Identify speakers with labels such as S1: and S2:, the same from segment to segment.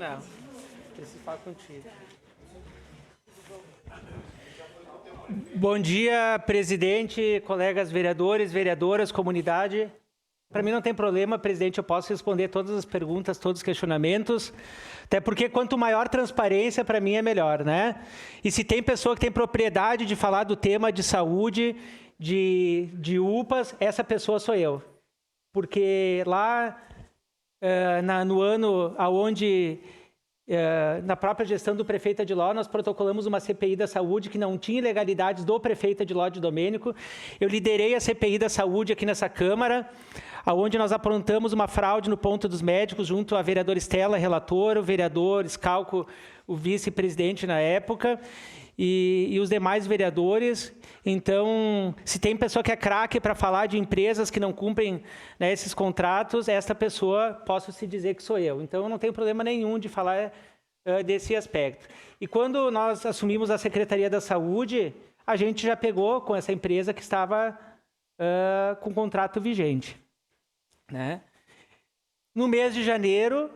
S1: Não, preciso falar contigo. Bom dia, presidente, colegas vereadores, vereadoras, comunidade. Para mim não tem problema, presidente, eu posso responder todas as perguntas, todos os questionamentos, até porque quanto maior transparência, para mim é melhor, né? E se tem pessoa que tem propriedade de falar do tema de saúde, de UPAs, essa pessoa sou eu. Porque lá no ano onde, na própria gestão do prefeito Adiló, nós protocolamos uma CPI da saúde que não tinha ilegalidades do prefeito Adiló de Domênico. Eu liderei a CPI da saúde aqui nessa Câmara, onde nós aprontamos uma fraude no ponto dos médicos, junto à vereadora Estela, relatora, o vereador Scalco, o vice-presidente na época, e os demais vereadores. Então, se tem pessoa que é craque para falar de empresas que não cumprem, né, esses contratos, esta pessoa, posso se dizer que sou eu. Então, eu não tenho problema nenhum de falar desse aspecto. E quando nós assumimos a Secretaria da Saúde, a gente já pegou com essa empresa que estava com contrato vigente, né? No mês de janeiro,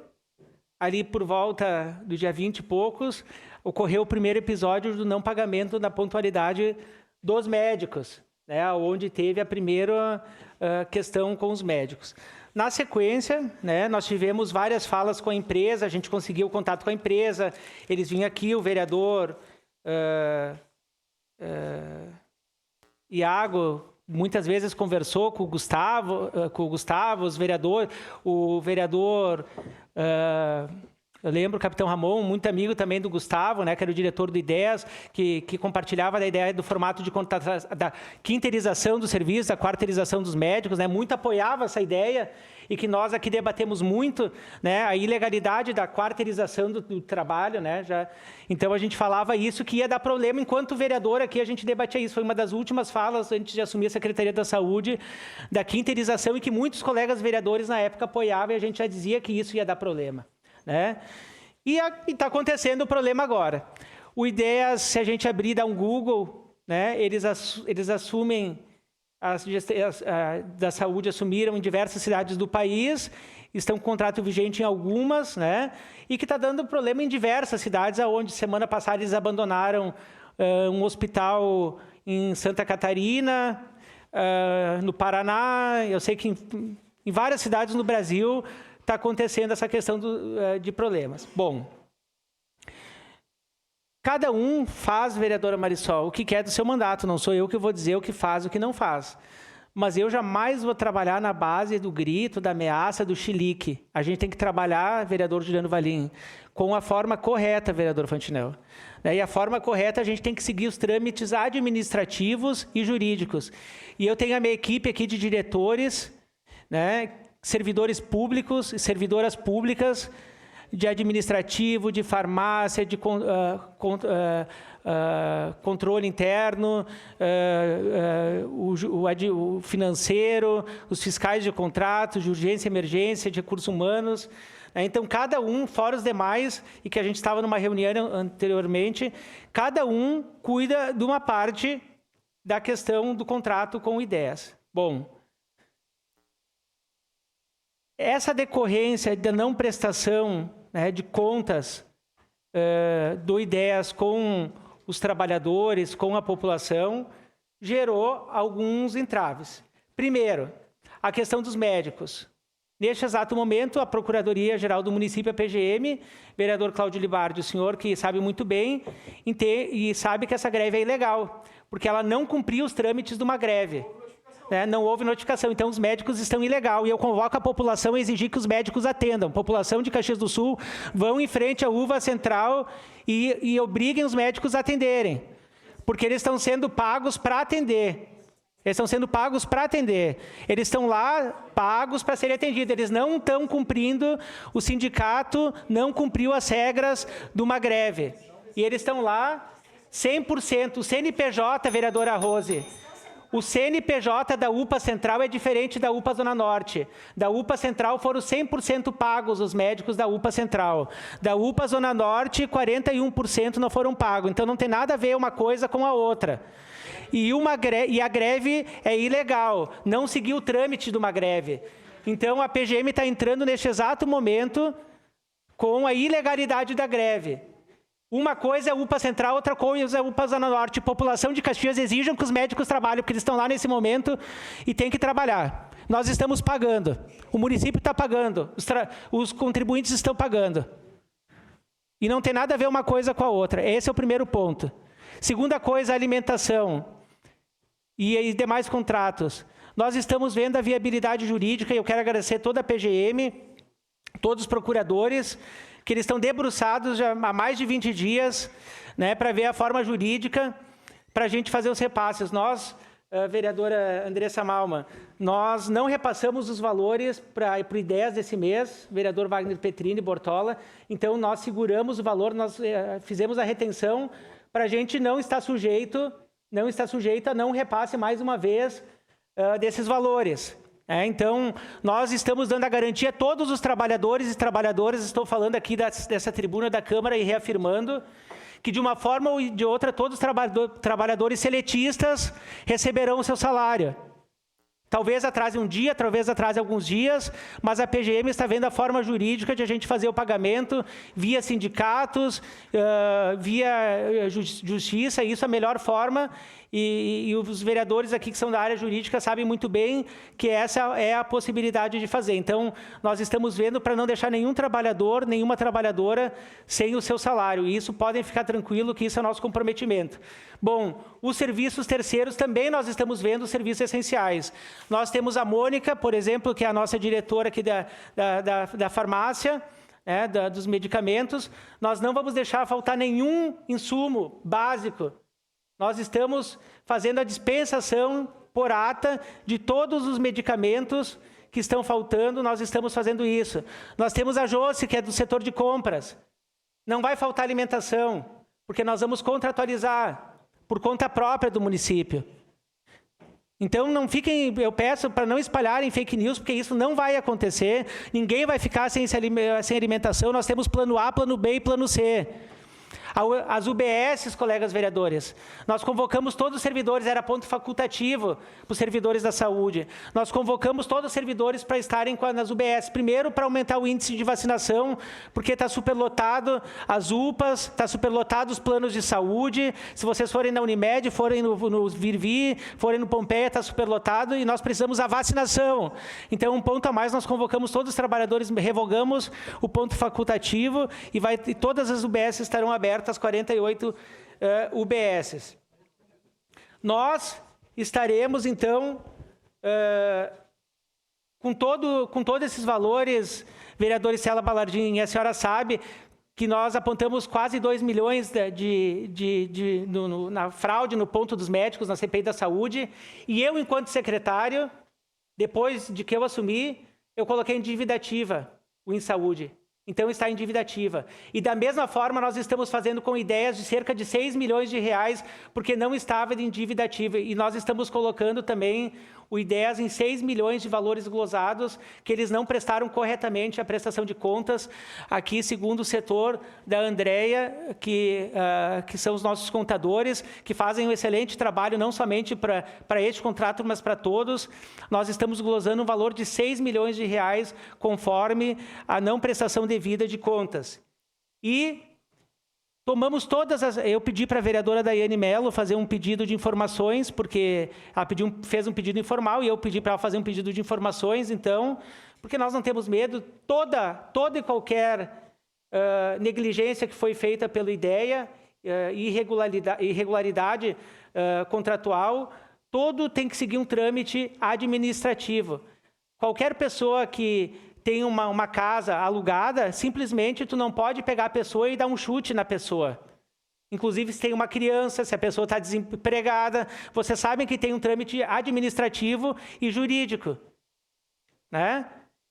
S1: ali por volta do dia 20 e poucos, ocorreu o primeiro episódio do não pagamento da pontualidade dos médicos, né, onde teve a primeira questão com os médicos. Na sequência, né, nós tivemos várias falas com a empresa, a gente conseguiu contato com a empresa, eles vinham aqui, o vereador Iago muitas vezes conversou com o Gustavo, o vereador eu lembro o capitão Ramon, muito amigo também do Gustavo, né, que era o diretor do Ideias, que compartilhava da ideia do formato de da quinterização do serviço, da quarteirização dos médicos, né, muito apoiava essa ideia, e que nós aqui debatemos muito, né, a ilegalidade da quarteirização do trabalho, né, então a gente falava isso, que ia dar problema. Enquanto vereador aqui a gente debatia isso, foi uma das últimas falas antes de assumir a Secretaria da Saúde, da quinterização, e que muitos colegas vereadores na época apoiavam, e a gente já dizia que isso ia dar problema, né? E está acontecendo o problema agora. O Ideias, se a gente abrir e dar um Google, né, eles assumem, da saúde assumiram em diversas cidades do país, estão com contrato vigente em algumas, né, e que está dando problema em diversas cidades, onde semana passada eles abandonaram um hospital em Santa Catarina, no Paraná. Eu sei que em várias cidades no Brasil está acontecendo essa questão de problemas. Bom, cada um faz, vereadora Marisol, o que quer do seu mandato. Não sou eu que vou dizer o que faz e o que não faz. Mas eu jamais vou trabalhar na base do grito, da ameaça, do chilique. A gente tem que trabalhar, vereador Juliano Valim, com a forma correta, vereador Fantinel. E a forma correta, a gente tem que seguir os trâmites administrativos e jurídicos. E eu tenho a minha equipe aqui de diretores, né, servidores públicos e servidoras públicas, de administrativo, de farmácia, de controle interno, o financeiro, os fiscais de contratos, de urgência e emergência, de recursos humanos. Então, cada um, fora os demais, e que a gente estava numa reunião anteriormente, cada um cuida de uma parte da questão do contrato com o Ideias. Bom, essa decorrência da não prestação, né, de contas do Ideias com os trabalhadores, com a população, gerou alguns entraves. Primeiro, a questão dos médicos. Neste exato momento, a Procuradoria-Geral do Município, a PGM, vereador Cláudio Libardi, o senhor que sabe muito bem, e sabe que essa greve é ilegal, porque ela não cumpriu os trâmites de uma greve. Não houve notificação, então os médicos estão ilegal, e eu convoco a população a exigir que os médicos atendam. População de Caxias do Sul, vão em frente à UVA Central e obriguem os médicos a atenderem, porque eles estão sendo pagos para atender. Eles estão sendo pagos para atender. Eles estão lá pagos para serem atendidos. Eles não estão cumprindo, o sindicato não cumpriu as regras de uma greve. E eles estão lá 100%. O CNPJ, vereadora Rose, o CNPJ da UPA Central é diferente da UPA Zona Norte. Da UPA Central foram 100% pagos os médicos da UPA Central. Da UPA Zona Norte, 41% não foram pagos. Então, não tem nada a ver uma coisa com a outra. E a greve é ilegal. Não seguiu o trâmite de uma greve. Então, a PGM está entrando neste exato momento com a ilegalidade da greve. Uma coisa é a UPA Central, outra coisa é a UPA Zona Norte. População de Caxias exijam que os médicos trabalhem, porque eles estão lá nesse momento e têm que trabalhar. Nós estamos pagando. O município está pagando. Os contribuintes estão pagando. E não tem nada a ver uma coisa com a outra. Esse é o primeiro ponto. Segunda coisa, a alimentação e demais contratos. Nós estamos vendo a viabilidade jurídica e eu quero agradecer toda a PGM, todos os procuradores, que eles estão debruçados já há mais de 20 dias, né, para ver a forma jurídica para a gente fazer os repasses. Nós, vereadora Andressa Malman, nós não repassamos os valores para o I10 desse mês, vereador Wagner Petrini Bortola, então nós seguramos o valor, nós fizemos a retenção para a gente não estar sujeito a não repasse mais uma vez desses valores. Então, nós estamos dando a garantia a todos os trabalhadores e trabalhadoras, estou falando aqui dessa tribuna da Câmara e reafirmando, que de uma forma ou de outra, todos os trabalhadores seletistas receberão o seu salário. Talvez atrase um dia, talvez atrase alguns dias, mas a PGM está vendo a forma jurídica de a gente fazer o pagamento via sindicatos, via justiça, isso é a melhor forma, e os vereadores aqui que são da área jurídica sabem muito bem que essa é a possibilidade de fazer. Então, nós estamos vendo para não deixar nenhum trabalhador, nenhuma trabalhadora sem o seu salário, e isso podem ficar tranquilo que isso é nosso comprometimento. Bom, os serviços terceiros também nós estamos vendo os serviços essenciais. Nós temos a Mônica, por exemplo, que é a nossa diretora aqui da farmácia, dos medicamentos. Nós não vamos deixar faltar nenhum insumo básico. Nós estamos fazendo a dispensação por ata de todos os medicamentos que estão faltando, nós estamos fazendo isso. Nós temos a Josi, que é do setor de compras. Não vai faltar alimentação, porque nós vamos contratualizar por conta própria do município. Então, não fiquem, eu peço para não espalharem fake news, porque isso não vai acontecer. Ninguém vai ficar sem alimentação. Nós temos plano A, plano B e plano C. As UBSs, colegas vereadores, nós convocamos todos os servidores, era ponto facultativo para os servidores da saúde. Nós convocamos todos os servidores para estarem nas UBS. Primeiro, para aumentar o índice de vacinação, porque está superlotado as UPAs, está superlotado os planos de saúde. Se vocês forem na Unimed, forem no Virvi, forem no Pompeia, está superlotado e nós precisamos da vacinação. Então, um ponto a mais, nós convocamos todos os trabalhadores, revogamos o ponto facultativo e todas as UBS estarão abertas, as 48 UBSs. Nós estaremos, então, com todos esses valores, vereador Cela Balardim, a senhora sabe que nós apontamos quase 2 milhões na fraude no ponto dos médicos, na CPI da saúde, e eu, enquanto secretário, depois de que eu assumi, eu coloquei em dívida ativa o InSaúde. Então, está em dívida ativa. E, da mesma forma, nós estamos fazendo com ideias de cerca de 6 milhões de reais, porque não estava em dívida ativa. E nós estamos colocando também o ideias em 6 milhões de valores glosados, que eles não prestaram corretamente a prestação de contas, aqui, segundo o setor da Andréia, que são os nossos contadores, que fazem um excelente trabalho, não somente para este contrato, mas para todos. Nós estamos glosando um valor de 6 milhões de reais, conforme a não prestação devida de contas. E tomamos eu pedi para a vereadora Daiane Mello fazer um pedido de informações, porque ela fez um pedido informal e eu pedi para ela fazer um pedido de informações, então, porque nós não temos medo, toda e qualquer negligência que foi feita pela IDEA, irregularidade contratual, todo tem que seguir um trâmite administrativo. Qualquer pessoa que tem uma casa alugada, simplesmente tu não pode pegar a pessoa e dar um chute na pessoa. Inclusive, se tem uma criança, se a pessoa está desempregada, vocês sabem que tem um trâmite administrativo e jurídico, né?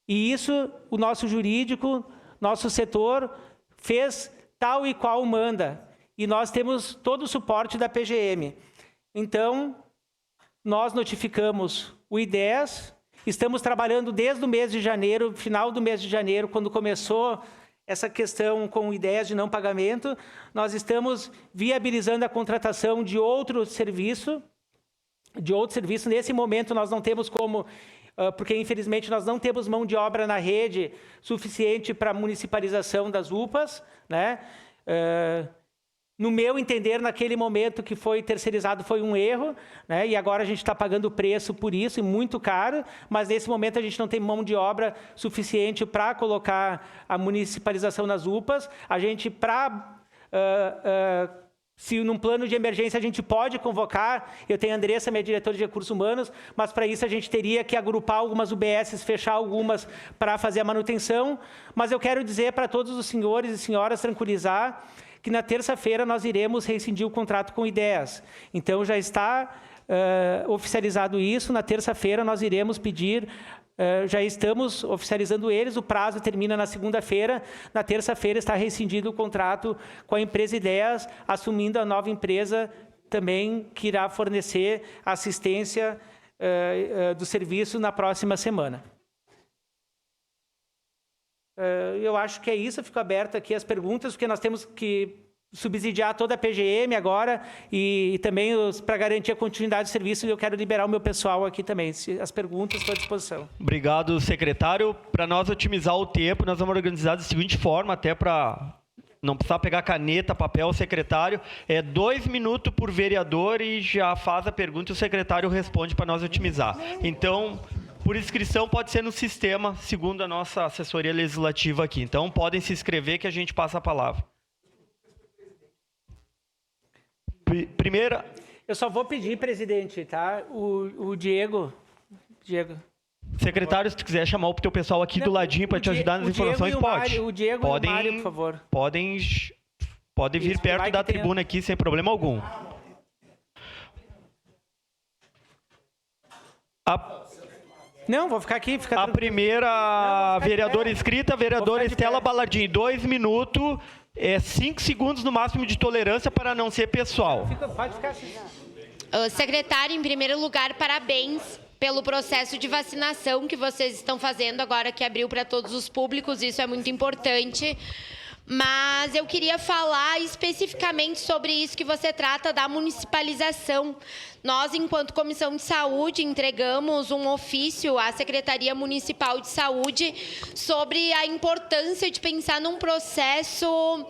S1: E isso, o nosso jurídico, nosso setor, fez tal e qual manda. E nós temos todo o suporte da PGM. Então, nós notificamos o I10, estamos trabalhando desde o mês de janeiro, final do mês de janeiro, quando começou essa questão com ideias de não pagamento, nós estamos viabilizando a contratação de outro serviço de outro serviço. Nesse momento, nós não temos como, porque infelizmente nós não temos mão de obra na rede suficiente para a municipalização das UPAs, né? No meu entender, naquele momento que foi terceirizado, foi um erro, né? E agora a gente está pagando o preço por isso, e muito caro, mas nesse momento a gente não tem mão de obra suficiente para colocar a municipalização nas UPAs. A gente, se num plano de emergência a gente pode convocar, eu tenho a Andressa, minha diretora de recursos humanos, mas para isso a gente teria que agrupar algumas UBSs, fechar algumas para fazer a manutenção. Mas eu quero dizer para todos os senhores e senhoras, tranquilizar, que na terça-feira nós iremos rescindir o contrato com Ideias. Então, já está oficializado isso. Na terça-feira nós iremos pedir, já estamos oficializando eles, o prazo termina na segunda-feira. Na terça-feira está rescindido o contrato com a empresa Ideias, assumindo a nova empresa também que irá fornecer assistência do serviço na próxima semana. Eu acho que é isso, eu fico aberto aqui às perguntas, porque nós temos que subsidiar toda a PGM agora e também para garantir a continuidade do serviço, eu quero liberar o meu pessoal aqui também. As perguntas estão à disposição.
S2: Obrigado, secretário. Para nós otimizar o tempo, nós vamos organizar da seguinte forma, até para não precisar pegar caneta, papel, secretário, 2 minutos por vereador e já faz a pergunta e o secretário responde para nós otimizar. Então, por inscrição pode ser no sistema, segundo a nossa assessoria legislativa aqui. Então, podem se inscrever que a gente passa a palavra. Primeira...
S1: Eu só vou pedir, presidente, tá? O Diego...
S2: Secretário, se tu quiser chamar o teu pessoal aqui do ladinho para te ajudar nas informações, pode.
S1: O Diego e o Mário, por favor.
S2: Podem vir perto da tribuna aqui sem problema algum.
S1: Não, vou ficar aqui.
S2: A primeira vereadora inscrita, vereadora Estela Balardim, 2 minutos, 5 segundos no máximo de tolerância para não ser pessoal.
S1: Pode ficar assim.
S3: Secretário, em primeiro lugar, parabéns pelo processo de vacinação que vocês estão fazendo agora que abriu para todos os públicos, isso é muito importante. Mas eu queria falar especificamente sobre isso que você trata da municipalização. Nós, enquanto Comissão de Saúde, entregamos um ofício à Secretaria Municipal de Saúde sobre a importância de pensar num processo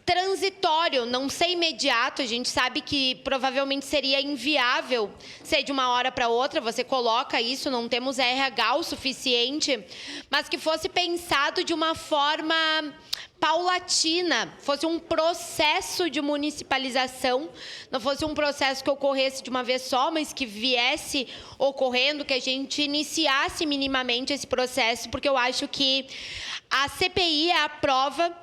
S3: transitório, não ser imediato. A gente sabe que provavelmente seria inviável ser de uma hora para outra, você coloca isso, não temos RH o suficiente, mas que fosse pensado de uma forma paulatina, fosse um processo de municipalização, não fosse um processo que ocorresse de uma vez só, mas que viesse ocorrendo, que a gente iniciasse minimamente esse processo, porque eu acho que a CPI é a prova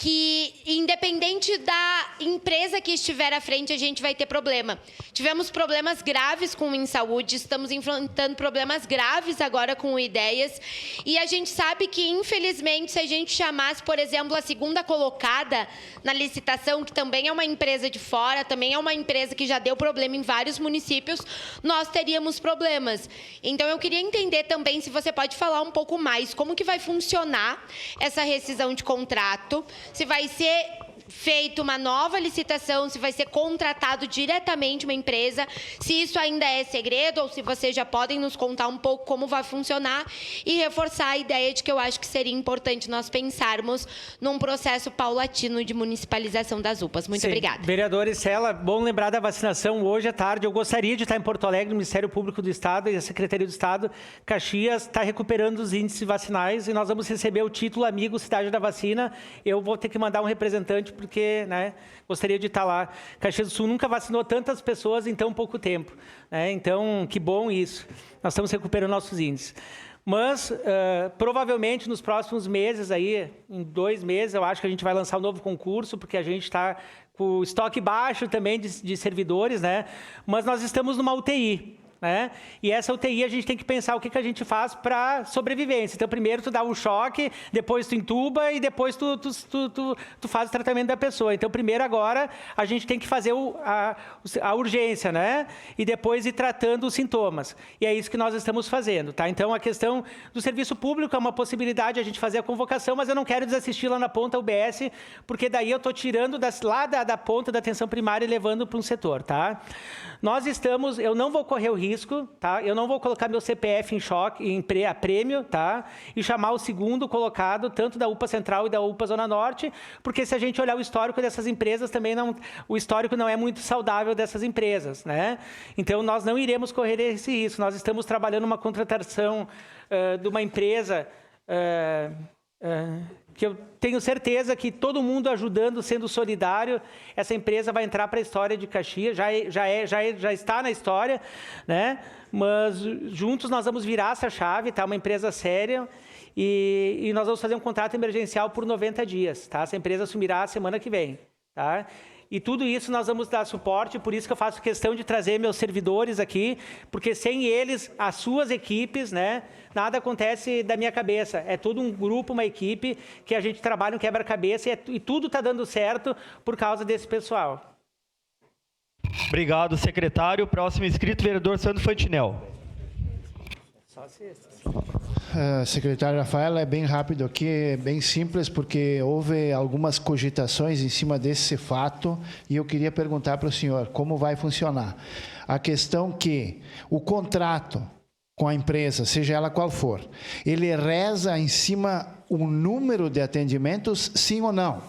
S3: que, independente da empresa que estiver à frente, a gente vai ter problema. Tivemos problemas graves com o InSaúde, estamos enfrentando problemas graves agora com o Ideias, e a gente sabe que, infelizmente, se a gente chamasse, por exemplo, a segunda colocada na licitação, que também é uma empresa de fora, também é uma empresa que já deu problema em vários municípios, nós teríamos problemas. Então, eu queria entender também, se você pode falar um pouco mais, como que vai funcionar essa rescisão de contrato, se vai ser feita uma nova licitação, se vai ser contratado diretamente uma empresa, se isso ainda é segredo ou se vocês já podem nos contar um pouco como vai funcionar e reforçar a ideia de que eu acho que seria importante nós pensarmos num processo paulatino de municipalização das UPAs. Muito obrigada.
S1: Vereadora Estela, bom lembrar da vacinação hoje à tarde. Eu gostaria de estar em Porto Alegre, no Ministério Público do Estado e a Secretaria do Estado. Caxias está recuperando os índices vacinais e nós vamos receber o título Amigo Cidade da Vacina. Eu vou ter que mandar um representante porque, né, gostaria de estar lá. Caxias do Sul nunca vacinou tantas pessoas em tão pouco tempo, né? Então, que bom isso. Nós estamos recuperando nossos índices. Mas, provavelmente, nos próximos meses, aí, em 2 meses, eu acho que a gente vai lançar um novo concurso, porque a gente está com o estoque baixo também de servidores, né? Mas nós estamos numa UTI. né? E essa UTI a gente tem que pensar o que a gente faz para sobrevivência. Então, primeiro tu dá um choque, depois tu entuba e depois tu faz o tratamento da pessoa. Então, primeiro agora a gente tem que fazer a urgência, né? E depois ir tratando os sintomas. E é isso que nós estamos fazendo, tá? Então, a questão do serviço público é uma possibilidade a gente fazer a convocação, mas eu não quero desassistir lá na ponta UBS, porque daí eu estou tirando lá da ponta da atenção primária e levando para um setor, tá? Eu não vou correr o risco, tá? Eu não vou colocar meu CPF em choque, a prêmio, tá? E chamar o segundo colocado, tanto da UPA Central e da UPA Zona Norte, porque se a gente olhar o histórico dessas empresas, o histórico não é muito saudável dessas empresas, né? Então, nós não iremos correr esse risco. Nós estamos trabalhando uma contratação de uma empresa que eu tenho certeza que todo mundo ajudando, sendo solidário, essa empresa vai entrar para a história de Caxias, já está na história, né? Mas juntos nós vamos virar essa chave, tá? Uma empresa séria, e nós vamos fazer um contrato emergencial por 90 dias, tá? Essa empresa assumirá a semana que vem, tá? E tudo isso nós vamos dar suporte, por isso que eu faço questão de trazer meus servidores aqui, porque sem eles, as suas equipes, né, nada acontece da minha cabeça. É todo um grupo, uma equipe, que a gente trabalha um quebra-cabeça e tudo está dando certo por causa desse pessoal.
S2: Obrigado, secretário. Próximo inscrito, vereador Sandro Fantinel.
S1: Só sexta.
S4: Secretário Rafael, é bem rápido aqui, é bem simples, porque houve algumas cogitações em cima desse fato e eu queria perguntar para o senhor como vai funcionar. A questão que o contrato com a empresa, seja ela qual for, ele reza em cima o número de atendimentos, sim ou não?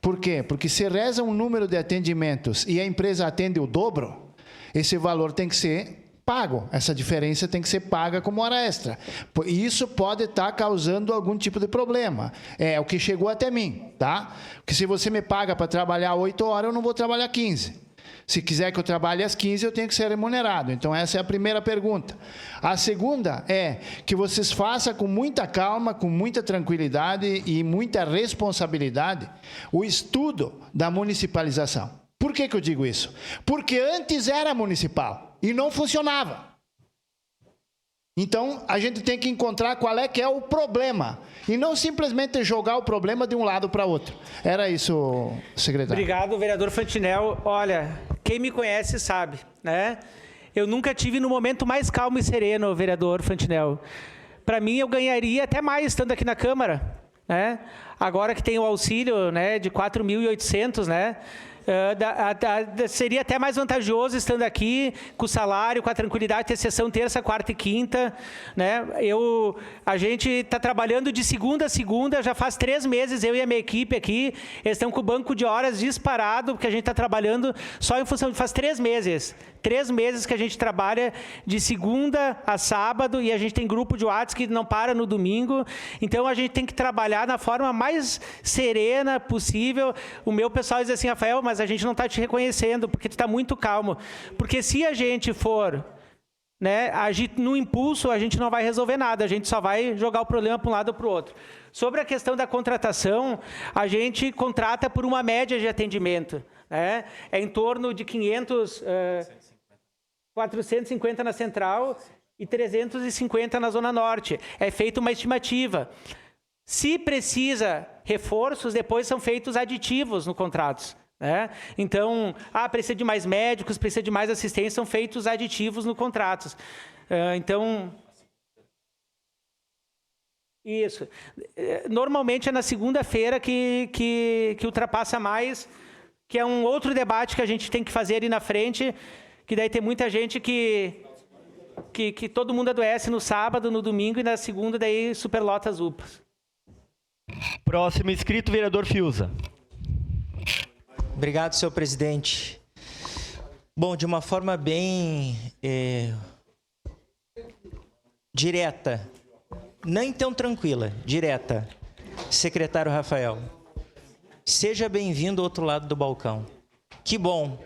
S4: Por quê? Porque se reza um número de atendimentos e a empresa atende o dobro, esse valor tem que ser pago. Essa diferença tem que ser paga como hora extra. Isso pode estar causando algum tipo de problema. É o que chegou até mim, tá? Porque se você me paga para trabalhar 8 horas, eu não vou trabalhar 15. Se quiser que eu trabalhe às 15, eu tenho que ser remunerado. Então, essa é a primeira pergunta. A segunda é que vocês façam com muita calma, com muita tranquilidade e muita responsabilidade o estudo da municipalização. Por que eu digo isso? Porque antes era municipal e não funcionava. Então, a gente tem que encontrar qual é que é o problema e não simplesmente jogar o problema de um lado para outro. Era isso, secretário.
S1: Obrigado, vereador Fantinel. Olha, quem me conhece sabe, né? Eu nunca tive no momento mais calmo e sereno, vereador Fantinel. Para mim, eu ganharia até mais estando aqui na Câmara, né? Agora que tem o auxílio, né, de 4.800, né? Seria até mais vantajoso estando aqui com o salário, com a tranquilidade, ter sessão terça, quarta e quinta, né? A gente está trabalhando de segunda a segunda, já faz 3 meses, eu e a minha equipe aqui, eles estão com o banco de horas disparado, porque a gente está trabalhando só em função de... Faz 3 meses. 3 meses que a gente trabalha de segunda a sábado e a gente tem grupo de WhatsApp que não para no domingo. Então, a gente tem que trabalhar na forma mais serena possível. O meu pessoal diz assim, Rafael, mas a gente não está te reconhecendo porque tu está muito calmo. Porque se a gente for, né, agir no impulso, a gente não vai resolver nada. A gente só vai jogar o problema para um lado ou para o outro. Sobre a questão da contratação, a gente contrata por uma média de atendimento, né? É em torno de 450 na Central e 350 na Zona Norte. É feita uma estimativa. Se precisa reforços, depois são feitos aditivos no contrato, né? Então, precisa de mais médicos, precisa de mais assistência, são feitos aditivos no contrato. Então, isso. Normalmente é na segunda-feira que ultrapassa mais, que é um outro debate que a gente tem que fazer ali na frente, que daí tem muita gente que todo mundo adoece no sábado, no domingo, e na segunda daí superlota as UPAs.
S2: Próximo inscrito, vereador Fiuza.
S5: Obrigado, senhor presidente. Bom, de uma forma bem direta, nem tão tranquila, direta, secretário Rafael, seja bem-vindo ao outro lado do balcão. Que bom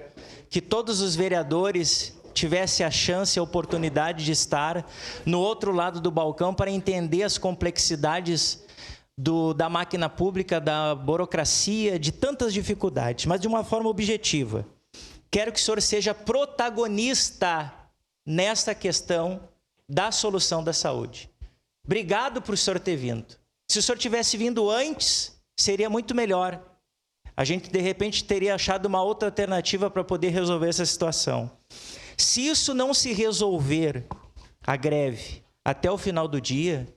S5: que todos os vereadores tivessem a chance e a oportunidade de estar no outro lado do balcão para entender as complexidades da máquina pública, da burocracia, de tantas dificuldades, mas de uma forma objetiva. Quero que o senhor seja protagonista nesta questão da solução da saúde. Obrigado por o senhor ter vindo. Se o senhor tivesse vindo antes, seria muito melhor. A gente, de repente, teria achado uma outra alternativa para poder resolver essa situação. Se isso não se resolver, a greve, até o final do dia,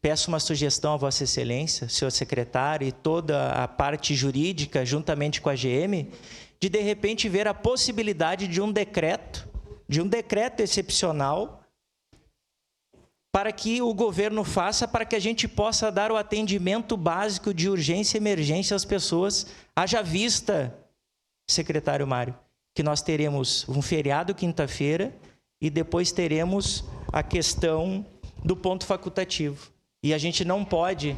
S5: peço uma sugestão a Vossa Excelência, senhor secretário, e toda a parte jurídica, juntamente com a GM, de repente, ver a possibilidade de um decreto excepcional, para que o governo faça, para que a gente possa dar o atendimento básico de urgência e emergência às pessoas, haja vista, secretário Mário, que nós teremos um feriado quinta-feira e depois teremos a questão do ponto facultativo. E a gente não pode...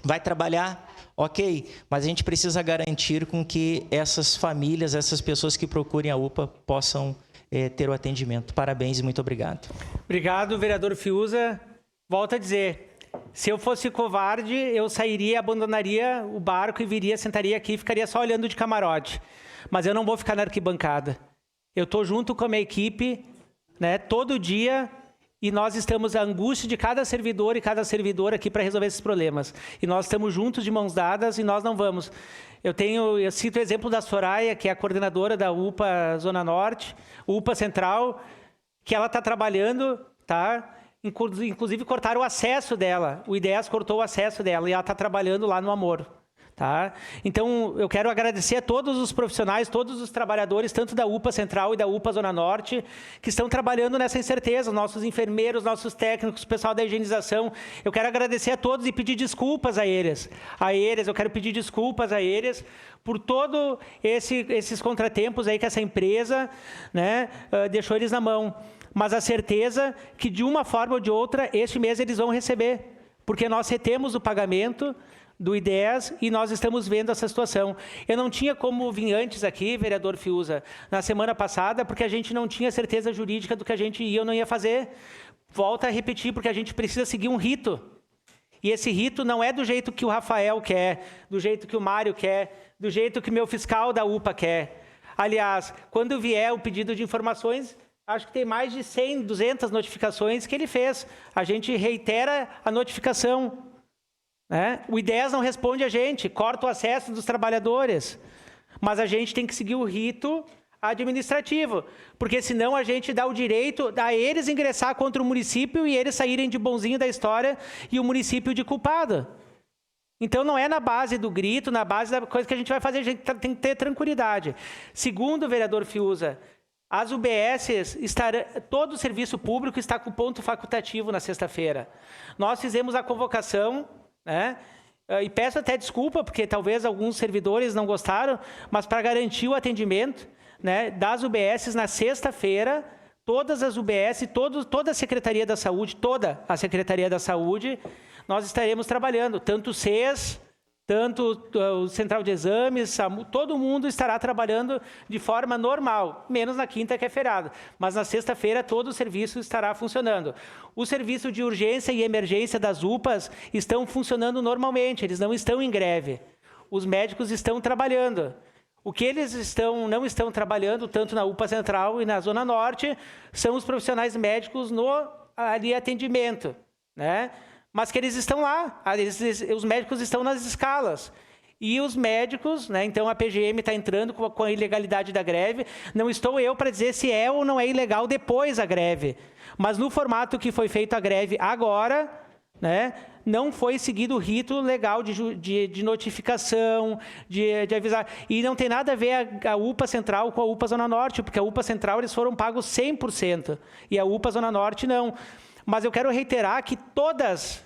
S5: Vai trabalhar, ok, mas a gente precisa garantir com que essas famílias, essas pessoas que procurem a UPA possam ter o atendimento. Parabéns e muito obrigado.
S1: Obrigado, vereador Fiuza. Volto a dizer, se eu fosse covarde, eu sairia, abandonaria o barco e viria, sentaria aqui e ficaria só olhando de camarote. Mas eu não vou ficar na arquibancada. Eu estou junto com a minha equipe, né, todo dia, e nós estamos a angústia de cada servidor e cada servidora aqui para resolver esses problemas. E nós estamos juntos de mãos dadas e nós não vamos. Eu cito o exemplo da Soraya, que é a coordenadora da UPA Zona Norte, UPA Central, que ela está trabalhando, tá? Inclusive cortaram o acesso dela. O IDEAS cortou o acesso dela e ela está trabalhando lá no Amor. Tá? Então, eu quero agradecer a todos os profissionais, todos os trabalhadores, tanto da UPA Central e da UPA Zona Norte, que estão trabalhando nessa incerteza, nossos enfermeiros, nossos técnicos, o pessoal da higienização. Eu quero agradecer a todos e pedir desculpas a eles. Eu quero pedir desculpas a eles por todos esses contratempos aí que essa empresa, né, deixou eles na mão. Mas a certeza que, de uma forma ou de outra, este mês eles vão receber, porque nós retemos o pagamento do IDEAS e nós estamos vendo essa situação. Eu não tinha como vir antes aqui, vereador Fiuza, na semana passada, porque a gente não tinha certeza jurídica do que a gente ia ou não ia fazer. Volto a repetir, porque a gente precisa seguir um rito. E esse rito não é do jeito que o Rafael quer, do jeito que o Mário quer, do jeito que o meu fiscal da UPA quer. Aliás, quando vier o pedido de informações, acho que tem mais de 100, 200 notificações que ele fez. A gente reitera a notificação. O IDEAS não responde a gente, corta o acesso dos trabalhadores. Mas a gente tem que seguir o rito administrativo, porque senão a gente dá o direito a eles ingressar contra o município e eles saírem de bonzinho da história e o município de culpado. Então, não é na base do grito, na base da coisa que a gente vai fazer, a gente tem que ter tranquilidade. Segundo o vereador Fiuza, as UBSs, todo o serviço público está com ponto facultativo na sexta-feira. Nós fizemos a convocação, né? E peço até desculpa, porque talvez alguns servidores não gostaram, mas para garantir o atendimento, né, das UBSs na sexta-feira, todas as UBS, toda a Secretaria da Saúde, nós estaremos trabalhando, tanto o SES, tanto o Central de Exames, todo mundo estará trabalhando de forma normal, menos na quinta, que é feriado. Mas na sexta-feira todo o serviço estará funcionando. O serviço de urgência e emergência das UPAs estão funcionando normalmente, eles não estão em greve. Os médicos estão trabalhando. O que eles não estão trabalhando, tanto na UPA Central e na Zona Norte, são os profissionais médicos no atendimento, né? Mas que eles estão lá, os médicos estão nas escalas. E os médicos, né, então a PGM está entrando com a ilegalidade da greve. Não estou eu para dizer se é ou não é ilegal depois a greve. Mas no formato que foi feita a greve agora, né, não foi seguido o rito legal de notificação, de avisar. E não tem nada a ver a UPA Central com a UPA Zona Norte, porque a UPA Central eles foram pagos 100%, e a UPA Zona Norte não. Mas eu quero reiterar que todos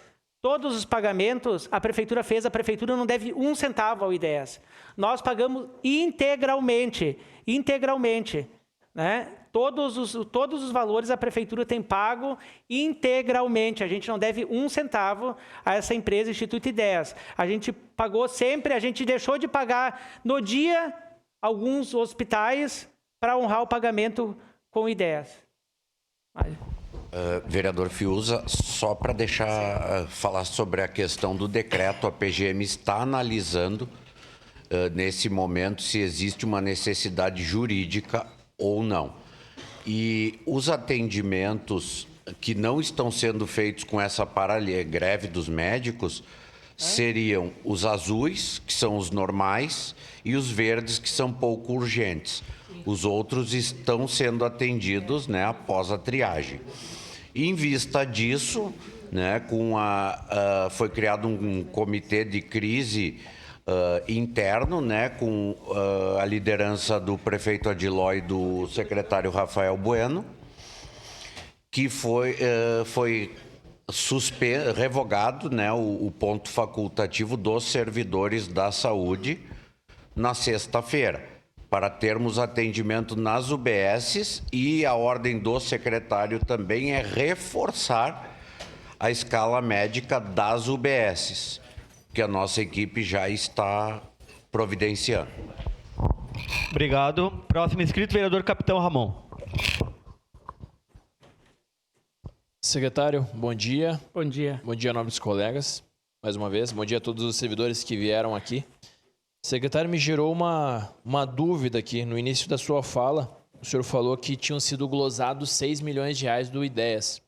S1: os pagamentos a Prefeitura fez, a Prefeitura não deve 1 centavo ao IDEAS. Nós pagamos integralmente, né? Todos os valores a Prefeitura tem pago integralmente. A gente não deve 1 centavo a essa empresa, Instituto IDEAS. A gente pagou sempre, a gente deixou de pagar no dia alguns hospitais para honrar o pagamento com o IDEAS.
S6: Vereador Fiuza, só para deixar falar sobre a questão do decreto, a PGM está analisando nesse momento se existe uma necessidade jurídica ou não. E os atendimentos que não estão sendo feitos com essa greve dos médicos seriam os azuis, que são os normais, e os verdes, que são pouco urgentes. Os outros estão sendo atendidos, né, após a triagem. Em vista disso, né, foi criado um comitê de crise interno, né, com a liderança do prefeito Adiló e do secretário Rafael Bueno, que foi revogado, né, o ponto facultativo dos servidores da saúde na sexta-feira, para termos atendimento nas UBSs, e a ordem do secretário também é reforçar a escala médica das UBSs, que a nossa equipe já está providenciando.
S2: Obrigado. Próximo inscrito, vereador Capitão Ramon.
S7: Secretário, bom dia.
S1: Bom dia.
S7: Bom dia, nobres colegas. Mais uma vez, bom dia a todos os servidores que vieram aqui. Secretário, me gerou uma dúvida aqui. No início da sua fala, o senhor falou que tinham sido glosados 6 milhões de reais do Ideias.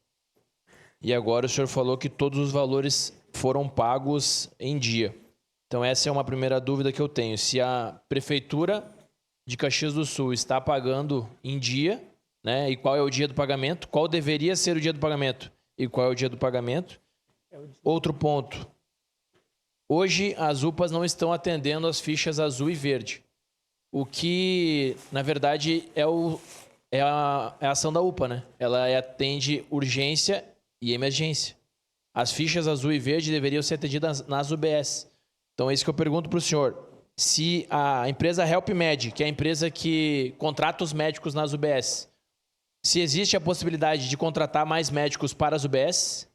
S7: E agora o senhor falou que todos os valores foram pagos em dia. Então essa é uma primeira dúvida que eu tenho. Se a Prefeitura de Caxias do Sul está pagando em dia, né? E qual é o dia do pagamento? Qual deveria ser o dia do pagamento? E qual é o dia do pagamento? Outro ponto. Hoje as UPAs não estão atendendo as fichas azul e verde. O que, na verdade, é a ação da UPA, né? Ela atende urgência e emergência. As fichas azul e verde deveriam ser atendidas nas UBS. Então é isso que eu pergunto para o senhor. Se a empresa HelpMed, que é a empresa que contrata os médicos nas UBS, se existe a possibilidade de contratar mais médicos para as UBS,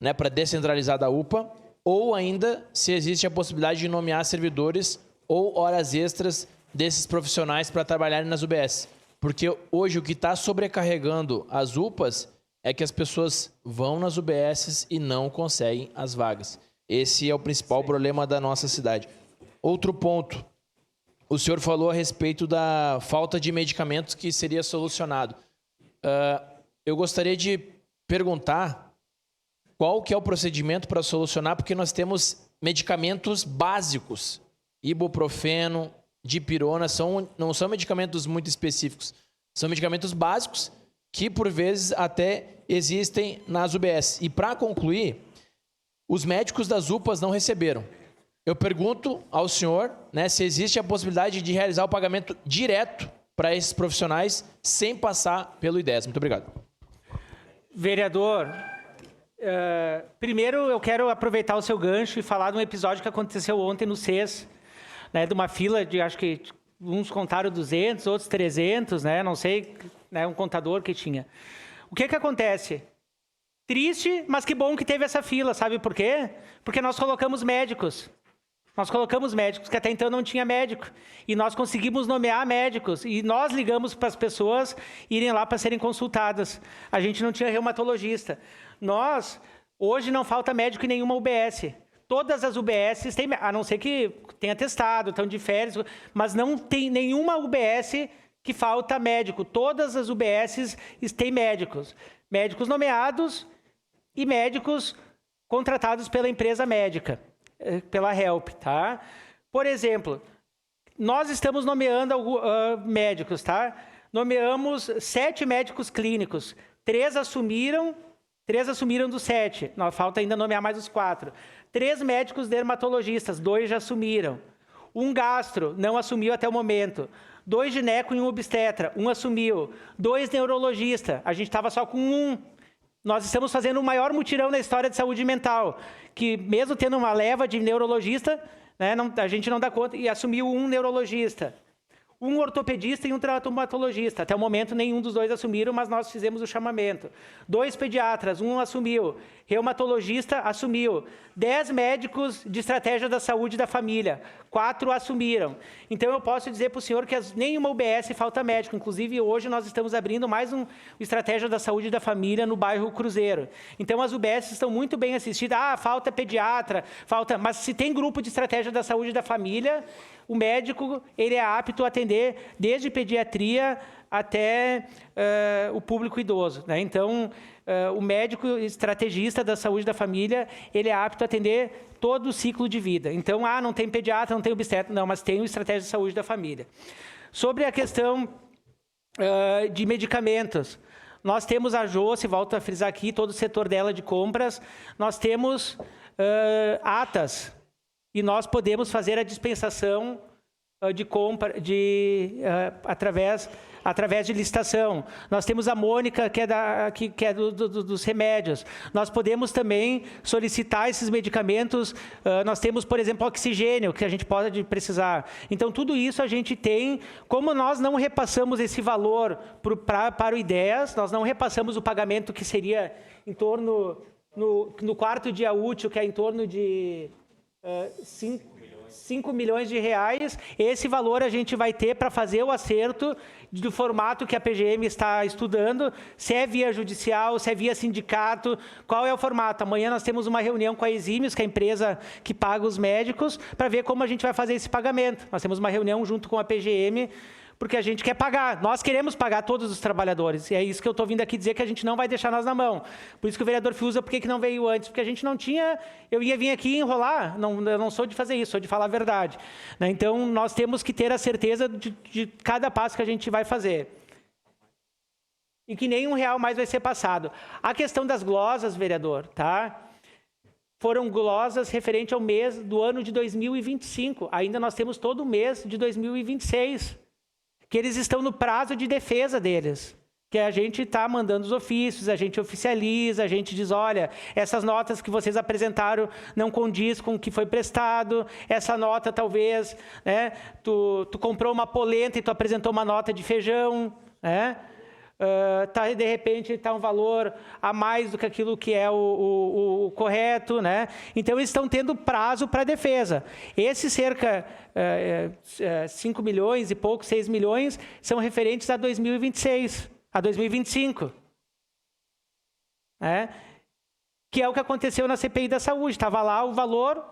S7: né, para descentralizar da UPA, ou ainda se existe a possibilidade de nomear servidores ou horas extras desses profissionais para trabalharem nas UBS. Porque hoje o que está sobrecarregando as UPAs é que as pessoas vão nas UBS e não conseguem as vagas. Esse é o principal problema da nossa cidade. Outro ponto. O senhor falou a respeito da falta de medicamentos que seria solucionado. Eu gostaria de perguntar qual que é o procedimento para solucionar, porque nós temos medicamentos básicos. Ibuprofeno, dipirona, não são medicamentos muito específicos. São medicamentos básicos que, por vezes, até existem nas UBS. E, para concluir, os médicos das UPAs não receberam. Eu pergunto ao senhor, né, se existe a possibilidade de realizar o pagamento direto para esses profissionais sem passar pelo IDES. Muito obrigado.
S1: Vereador, primeiro eu quero aproveitar o seu gancho e falar de um episódio que aconteceu ontem no CES, né, de uma fila de, acho que uns contaram 200, outros 300, né, não sei, né, um contador que tinha. O que acontece? Triste, mas que bom que teve essa fila, sabe por quê? Porque nós colocamos médicos. Nós colocamos médicos, que até então não tinha médico. E nós conseguimos nomear médicos. E nós ligamos para as pessoas irem lá para serem consultadas. A gente não tinha reumatologista. Hoje não falta médico em nenhuma UBS. Todas as UBSs têm, a não ser que tenha testado, estão de férias, mas não tem nenhuma UBS que falta médico. Todas as UBSs têm médicos. Médicos nomeados e médicos contratados pela empresa médica, pela Help, tá? Por exemplo, nós estamos nomeando médicos, tá? Nomeamos 7 médicos clínicos. 3 assumiram dos 7. Falta ainda nomear mais os 4. 3 médicos dermatologistas, 2 já assumiram. 1 gastro, não assumiu até o momento. 2 gineco e 1 obstetra, 1 assumiu. 2 neurologistas, a gente estava só com 1. Nós estamos fazendo o maior mutirão na história de saúde mental, que mesmo tendo uma leva de neurologista, né, a gente não dá conta, e assumiu 1 neurologista. 1 ortopedista e 1 traumatologista. Até o momento, nenhum dos 2 assumiram, mas nós fizemos o chamamento. 2 pediatras, 1 assumiu. Reumatologista assumiu. 10 médicos de estratégia da saúde da família. 4 assumiram. Então, eu posso dizer para o senhor que nenhuma UBS falta médico. Inclusive, hoje nós estamos abrindo mais um estratégia da saúde da família no bairro Cruzeiro. Então, as UBS estão muito bem assistidas. Falta pediatra, mas se tem grupo de estratégia da saúde da família, o médico ele é apto a atender desde pediatria até o público idoso, né? Então, o médico estrategista da saúde da família, ele é apto a atender todo o ciclo de vida. Então, não tem pediatra, não tem obstetra, não, mas tem o estratégia de saúde da família. Sobre a questão de medicamentos, nós temos a Joce, volto a frisar aqui, todo o setor dela de compras, nós temos atas, e nós podemos fazer a dispensação de compra através de licitação. Nós temos a Mônica, que é dos remédios. Nós podemos também solicitar esses medicamentos. Nós temos, por exemplo, oxigênio, que a gente pode precisar. Então, tudo isso a gente tem. Como nós não repassamos esse valor para o IDEAS, nós não repassamos o pagamento que seria em torno, no quarto dia útil, que é em torno de 5 milhões de reais, esse valor a gente vai ter para fazer o acerto do formato que a PGM está estudando, se é via judicial, se é via sindicato, qual é o formato. Amanhã nós temos uma reunião com a Exímios, que é a empresa que paga os médicos, para ver como a gente vai fazer esse pagamento. Nós temos uma reunião junto com a PGM, porque a gente quer pagar. Nós queremos pagar todos os trabalhadores. E é isso que eu estou vindo aqui dizer, que a gente não vai deixar nós na mão. Por isso que o vereador Fiuza, por que não veio antes? Porque a gente não tinha... Eu ia vir aqui enrolar. Eu não sou de fazer isso, sou de falar a verdade. Né? Então, nós temos que ter a certeza de cada passo que a gente vai fazer. E que nem R$1 mais vai ser passado. A questão das glosas, vereador, tá? Foram glosas referente ao mês do ano de 2025. Ainda nós temos todo o mês de 2026. Que eles estão no prazo de defesa deles, que a gente está mandando os ofícios, a gente oficializa, a gente diz, olha, essas notas que vocês apresentaram não condiz com o que foi prestado, essa nota talvez, né, tu comprou uma polenta e tu apresentou uma nota de feijão, né? De repente está um valor a mais do que aquilo que é o correto, né? Então eles estão tendo prazo para defesa. Esse cerca 5 milhões e pouco, 6 milhões, são referentes a 2026, a 2025. Né? Que é o que aconteceu na CPI da saúde. Estava lá, o valor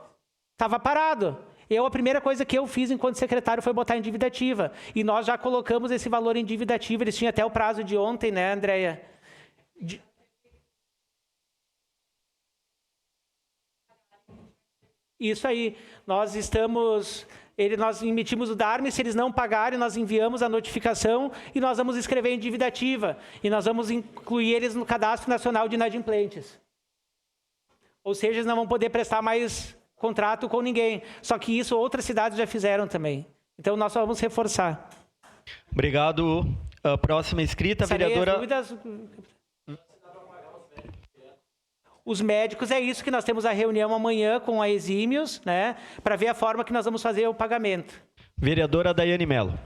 S1: estava parado. A primeira coisa que eu fiz enquanto secretário foi botar em dívida ativa. E nós já colocamos esse valor em dívida ativa. Eles tinham até o prazo de ontem, né, Andréia? Isso aí. Nós emitimos o DARME, se eles não pagarem, nós enviamos a notificação e nós vamos escrever em dívida ativa. E nós vamos incluir eles no Cadastro Nacional de Inadimplentes. Ou seja, eles não vão poder prestar mais contrato com ninguém. Só que isso outras cidades já fizeram também. Então, nós só vamos reforçar.
S2: Obrigado. A próxima inscrita, a vereadora... Os médicos, é isso que nós temos a reunião amanhã com a Exímios, né, para ver a forma que nós vamos fazer o pagamento. Vereadora Daiane Mello.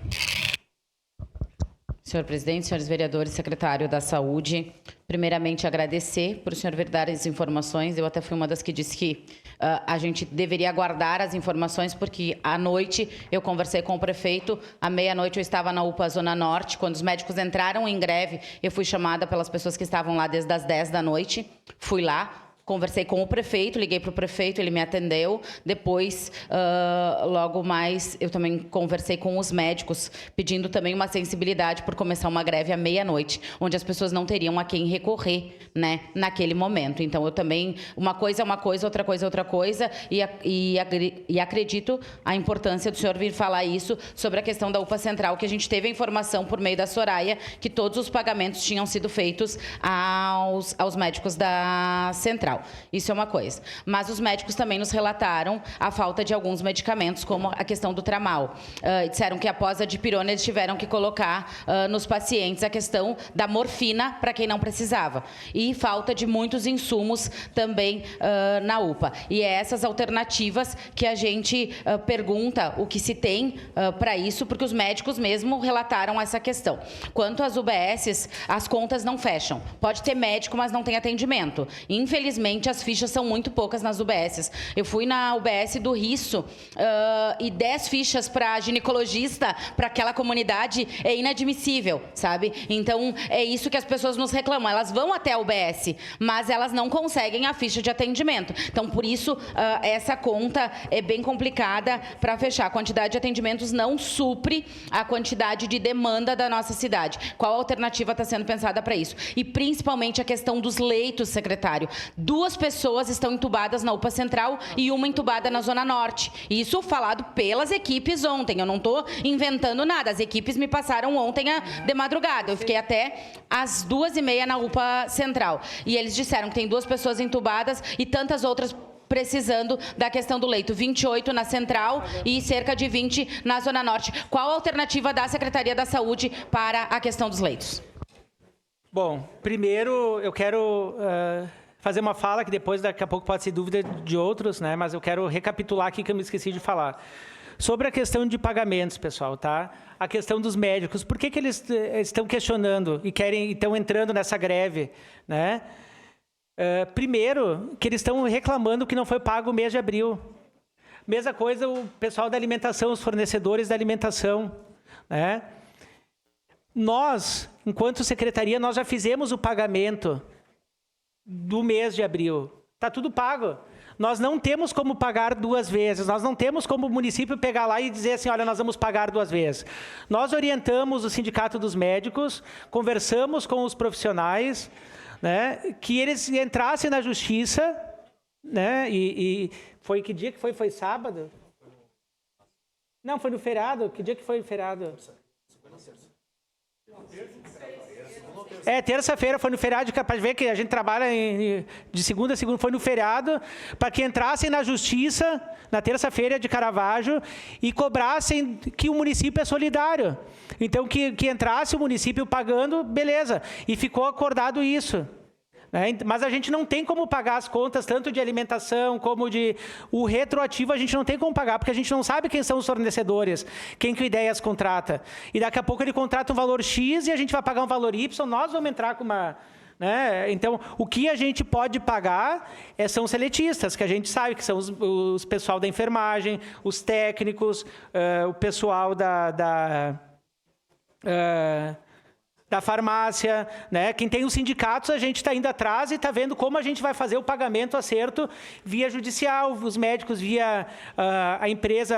S8: Senhor presidente, senhores vereadores, secretário da Saúde, primeiramente agradecer por o senhor vir dar as informações. Eu até fui uma das que disse que a gente deveria aguardar as informações, porque à noite eu conversei com o prefeito, à meia-noite eu estava na UPA Zona Norte, quando os médicos entraram em greve, eu fui chamada pelas pessoas que estavam lá desde as 10 da noite, fui lá, conversei com o prefeito, liguei para o prefeito, ele me atendeu. Depois, logo mais, eu também conversei com os médicos, pedindo também uma sensibilidade por começar uma greve à meia-noite, onde as pessoas não teriam a quem recorrer, né, naquele momento. Então, eu também, uma coisa é uma coisa, outra coisa é outra coisa, e acredito a importância do senhor vir falar isso sobre a questão da UPA Central, que a gente teve a informação por meio da Soraya, que todos os pagamentos tinham sido feitos aos médicos da Central. Isso é uma coisa. Mas os médicos também nos relataram a falta de alguns medicamentos, como a questão do Tramal. Disseram que após a dipirona eles tiveram que colocar nos pacientes a questão da morfina para quem não precisava. E falta de muitos insumos também na UPA. E é essas alternativas que a gente pergunta o que se tem para isso, porque os médicos mesmo relataram essa questão. Quanto às UBSs, as contas não fecham. Pode ter médico, mas não tem atendimento. Infelizmente, infelizmente, as fichas são muito poucas nas UBSs. Eu fui na UBS do Risso e 10 fichas para ginecologista, para aquela comunidade, é inadmissível, sabe? Então, é isso que as pessoas nos reclamam. Elas vão até a UBS, mas elas não conseguem a ficha de atendimento. Então, por isso, essa conta é bem complicada para fechar. A quantidade de atendimentos não supre a quantidade de demanda da nossa cidade. Qual alternativa está sendo pensada para isso? E, principalmente, a questão dos leitos, secretário. 2 pessoas estão entubadas na UPA Central e uma entubada na Zona Norte. Isso falado pelas equipes ontem. Eu não estou inventando nada. As equipes me passaram ontem de madrugada. Eu fiquei até às 2h30 na UPA Central. E eles disseram que tem 2 pessoas entubadas e tantas outras precisando da questão do leito. 28 na Central e cerca de 20 na Zona Norte. Qual a alternativa da Secretaria da Saúde para a questão dos leitos?
S1: Bom, primeiro eu quero fazer uma fala que depois, daqui a pouco, pode ser dúvida de outros, né? Mas eu quero recapitular aqui que eu me esqueci de falar. Sobre a questão de pagamentos, pessoal, tá? A questão dos médicos. Por que eles estão questionando e estão entrando nessa greve, né? Primeiro, que eles estão reclamando que não foi pago o mês de abril. Mesma coisa o pessoal da alimentação, os fornecedores da alimentação, né? Nós, enquanto secretaria, nós já fizemos o pagamento do mês de abril. Está tudo pago. Nós não temos como pagar 2 vezes. Nós não temos como o município pegar lá e dizer assim, olha, nós vamos pagar 2 vezes. Nós orientamos o Sindicato dos Médicos, conversamos com os profissionais, né, que eles entrassem na justiça, né, e foi que dia que foi? Foi sábado? Não, foi no feriado. Que dia que foi o feriado? Terça-feira foi no feriado, para ver que a gente trabalha de segunda a segunda, foi no feriado, para que entrassem na justiça, na terça-feira de Caravaggio, e cobrassem que o município é solidário. Então, que entrasse o município pagando, beleza. E ficou acordado isso. Mas a gente não tem como pagar as contas, tanto de alimentação como de... O retroativo a gente não tem como pagar, porque a gente não sabe quem são os fornecedores, quem que o Ideias contrata. E daqui a pouco ele contrata um valor X e a gente vai pagar um valor Y, nós vamos entrar com uma... Né? Então, o que a gente pode pagar são seletistas, que a gente sabe que são os pessoal da enfermagem, os técnicos, o pessoal da farmácia, né? Quem tem os sindicatos, a gente está indo atrás e está vendo como a gente vai fazer o pagamento acerto via judicial, os médicos via a empresa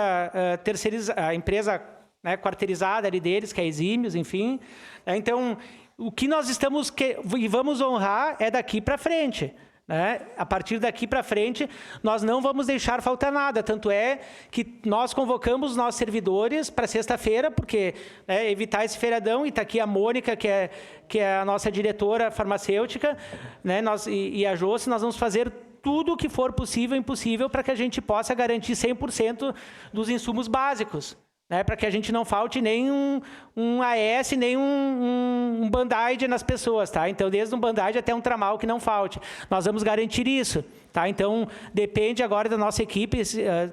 S1: terceirizada, a empresa, né, quarteirizada ali deles, que é Exímios, enfim. Então, o que nós estamos e vamos honrar é daqui para frente. Né? A partir daqui para frente, nós não vamos deixar faltar nada. Tanto é que nós convocamos os nossos servidores para sexta-feira, porque evitar esse feriadão, e está aqui a Mônica, que é a nossa diretora farmacêutica, né? E a Josi, nós vamos fazer tudo o que for possível e impossível para que a gente possa garantir 100% dos insumos básicos. Né, para que a gente não falte nem um AS, nem um Band-Aid nas pessoas, tá? Então, desde um Band-Aid até um Tramal que não falte. Nós vamos garantir isso, tá? Então, depende agora da nossa equipe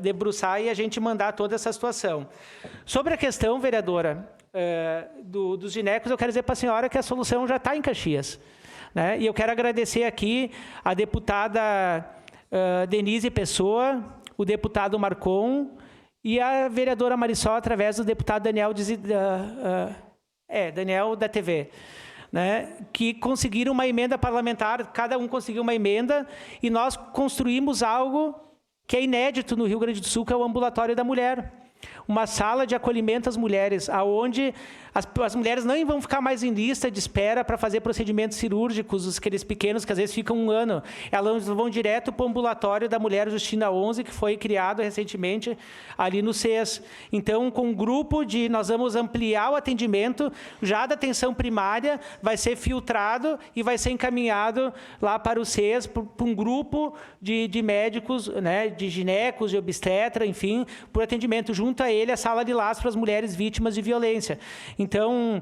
S1: debruçar e a gente mandar toda essa situação. Sobre a questão, vereadora, dos ginecos, eu quero dizer para a senhora que a solução já está em Caxias. Né? E eu quero agradecer aqui a deputada Denise Pessoa, o deputado Marcon, e a vereadora Marisol, através do deputado Daniel, Daniel da TV, né, que conseguiram uma emenda parlamentar, cada um conseguiu uma emenda, e nós construímos algo que é inédito no Rio Grande do Sul, que é o Ambulatório da Mulher. Uma sala de acolhimento às mulheres, onde as mulheres não vão ficar mais em lista de espera para fazer procedimentos cirúrgicos, aqueles pequenos que às vezes ficam 1 ano. Elas vão direto para o ambulatório da Mulher Justina 11, que foi criado recentemente ali no CES. Então, com um grupo nós vamos ampliar o atendimento, já da atenção primária, vai ser filtrado e vai ser encaminhado lá para o CES, para um grupo de médicos, né, de ginecos, de obstetra, enfim, por atendimento junto a ele, a sala de laço para as mulheres vítimas de violência. Então,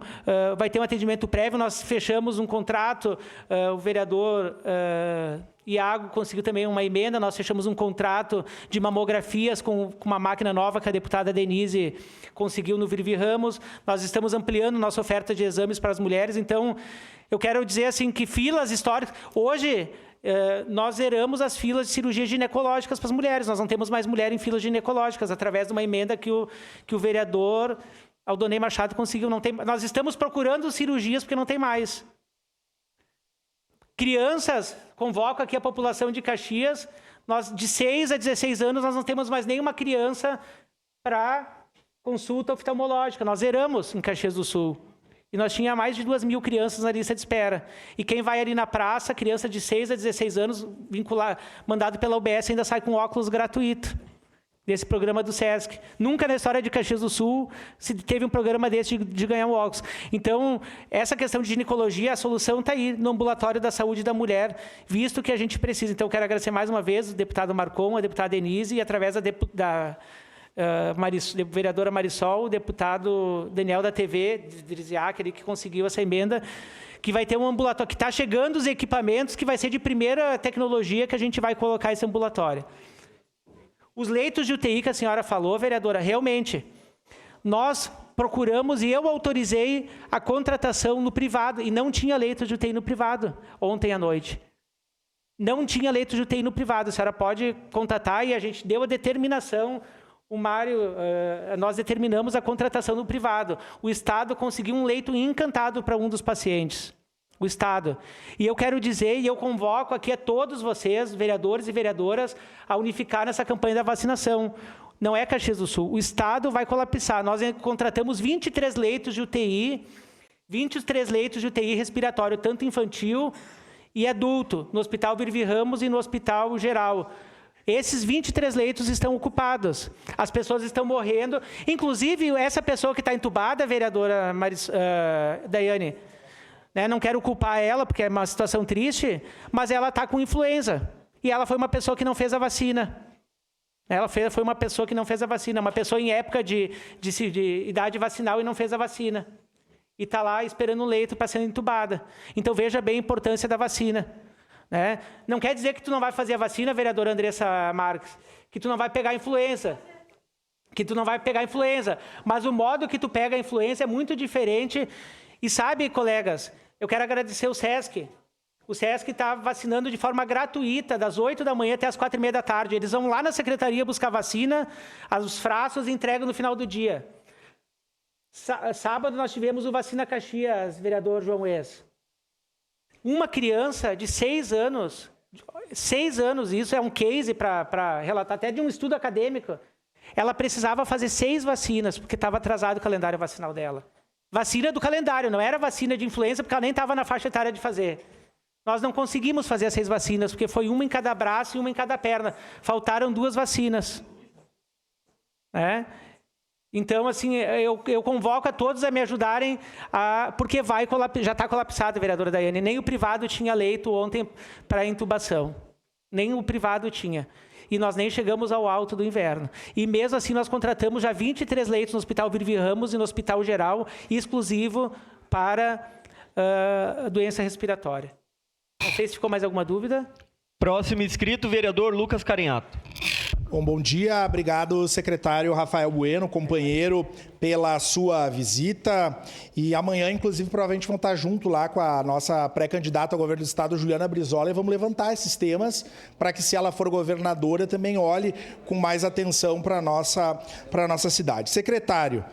S1: vai ter um atendimento prévio. Nós fechamos um contrato, o vereador Iago conseguiu também uma emenda, nós fechamos um contrato de mamografias com uma máquina nova que a deputada Denise conseguiu no Virvi Ramos. Nós estamos ampliando nossa oferta de exames para as mulheres. Então, eu quero dizer assim que filas históricas... Hoje, nós zeramos as filas de cirurgias ginecológicas para as mulheres. Nós não temos mais mulher em filas ginecológicas, através de uma emenda que o vereador Aldonei Machado conseguiu. Nós estamos procurando cirurgias porque não tem mais. Crianças, convoco aqui a população de Caxias, de 6 a 16 anos, nós não temos mais nenhuma criança para consulta oftalmológica. Nós zeramos em Caxias do Sul. E nós tínhamos mais de 2.000 crianças na lista de espera. E quem vai ali na praça, criança de 6 a 16 anos, mandado pela UBS, ainda sai com óculos gratuito. Desse programa do SESC. Nunca na história de Caxias do Sul se teve um programa desse de ganhar um óculos. Então, essa questão de ginecologia, a solução está aí, no ambulatório da saúde da mulher, visto que a gente precisa. Então, eu quero agradecer mais uma vez o deputado Marcon, a deputada Denise, e através da vereadora Marisol, o deputado Daniel da TV, de Drisiac, que conseguiu essa emenda, que vai ter um ambulatório, que está chegando os equipamentos, que vai ser de primeira tecnologia que a gente vai colocar esse ambulatório. Os leitos de UTI que a senhora falou, vereadora, realmente, nós procuramos e eu autorizei a contratação no privado, e não tinha leito de UTI no privado ontem à noite. Não tinha leito de UTI no privado. A senhora pode contatar e a gente deu a determinação, o Mário, nós determinamos a contratação no privado. O Estado conseguiu um leito encantado para um dos pacientes. O Estado. E eu quero dizer, e eu convoco aqui a todos vocês, vereadores e vereadoras, a unificar nessa campanha da vacinação. Não é Caxias do Sul. O Estado vai colapsar. Nós contratamos 23 leitos de UTI, 23 leitos de UTI respiratório, tanto infantil e adulto, no Hospital Virvi Ramos e no Hospital Geral. Esses 23 leitos estão ocupados. As pessoas estão morrendo. Inclusive, essa pessoa que está entubada, vereadora Daiane, não quero culpar ela, porque é uma situação triste, mas ela está com influenza. E ela foi uma pessoa que não fez a vacina. Foi uma pessoa que não fez a vacina, uma pessoa em época de idade vacinal e não fez a vacina. E está lá esperando um leito para ser entubada. Então, veja bem a importância da vacina. Não quer dizer que tu não vai fazer a vacina, vereadora Andressa Marques, que tu não vai pegar influenza. Mas o modo que tu pega a influenza é muito diferente. E sabe, colegas, eu quero agradecer o SESC. O SESC está vacinando de forma gratuita, das 8 da manhã até as 4h30 da tarde. Eles vão lá na secretaria buscar vacina, os frascos e entregam no final do dia. Sábado nós tivemos o Vacina Caxias, vereador João Wes. Uma criança de 6 anos, isso é um case para relatar até de um estudo acadêmico, ela precisava fazer 6 vacinas, porque estava atrasado o calendário vacinal dela. Vacina do calendário, não era vacina de influenza, porque ela nem estava na faixa etária de fazer. Nós não conseguimos fazer as 6 vacinas, porque foi uma em cada braço e uma em cada perna. Faltaram 2 vacinas. Então, assim, eu convoco a todos a me ajudarem, porque já está colapsado, vereadora Daiane. Nem o privado tinha leito ontem para intubação. Nem o privado tinha. E nós nem chegamos ao alto do inverno. E mesmo assim nós contratamos já 23 leitos no Hospital Virvi Ramos e no Hospital Geral, exclusivo para doença respiratória. Não sei se ficou mais alguma dúvida.
S2: Próximo inscrito, vereador Lucas Carinhato.
S9: Bom dia, obrigado secretário Rafael Bueno, companheiro, pela sua visita, e amanhã, inclusive, provavelmente vão estar junto lá com a nossa pré-candidata ao governo do estado, Juliana Brizola, e vamos levantar esses temas para que, se ela for governadora, também olhe com mais atenção para a nossa cidade. Secretário,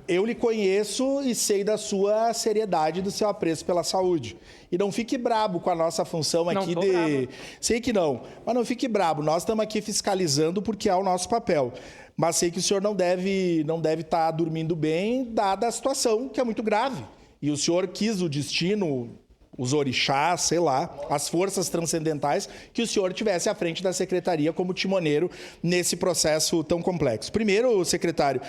S9: eu lhe conheço e sei da sua seriedade, do seu apreço pela saúde. E não fique brabo com a nossa função aqui de... Bravo. Sei que não, mas não fique brabo. Nós estamos aqui fiscalizando porque é o nosso papel. Mas sei que o senhor não deve estar dormindo bem, dada a situação, que é muito grave. E o senhor quis o destino, os orixás, sei lá, as forças transcendentais, que o senhor tivesse à frente da secretaria como timoneiro nesse processo tão complexo. Primeiro, secretário,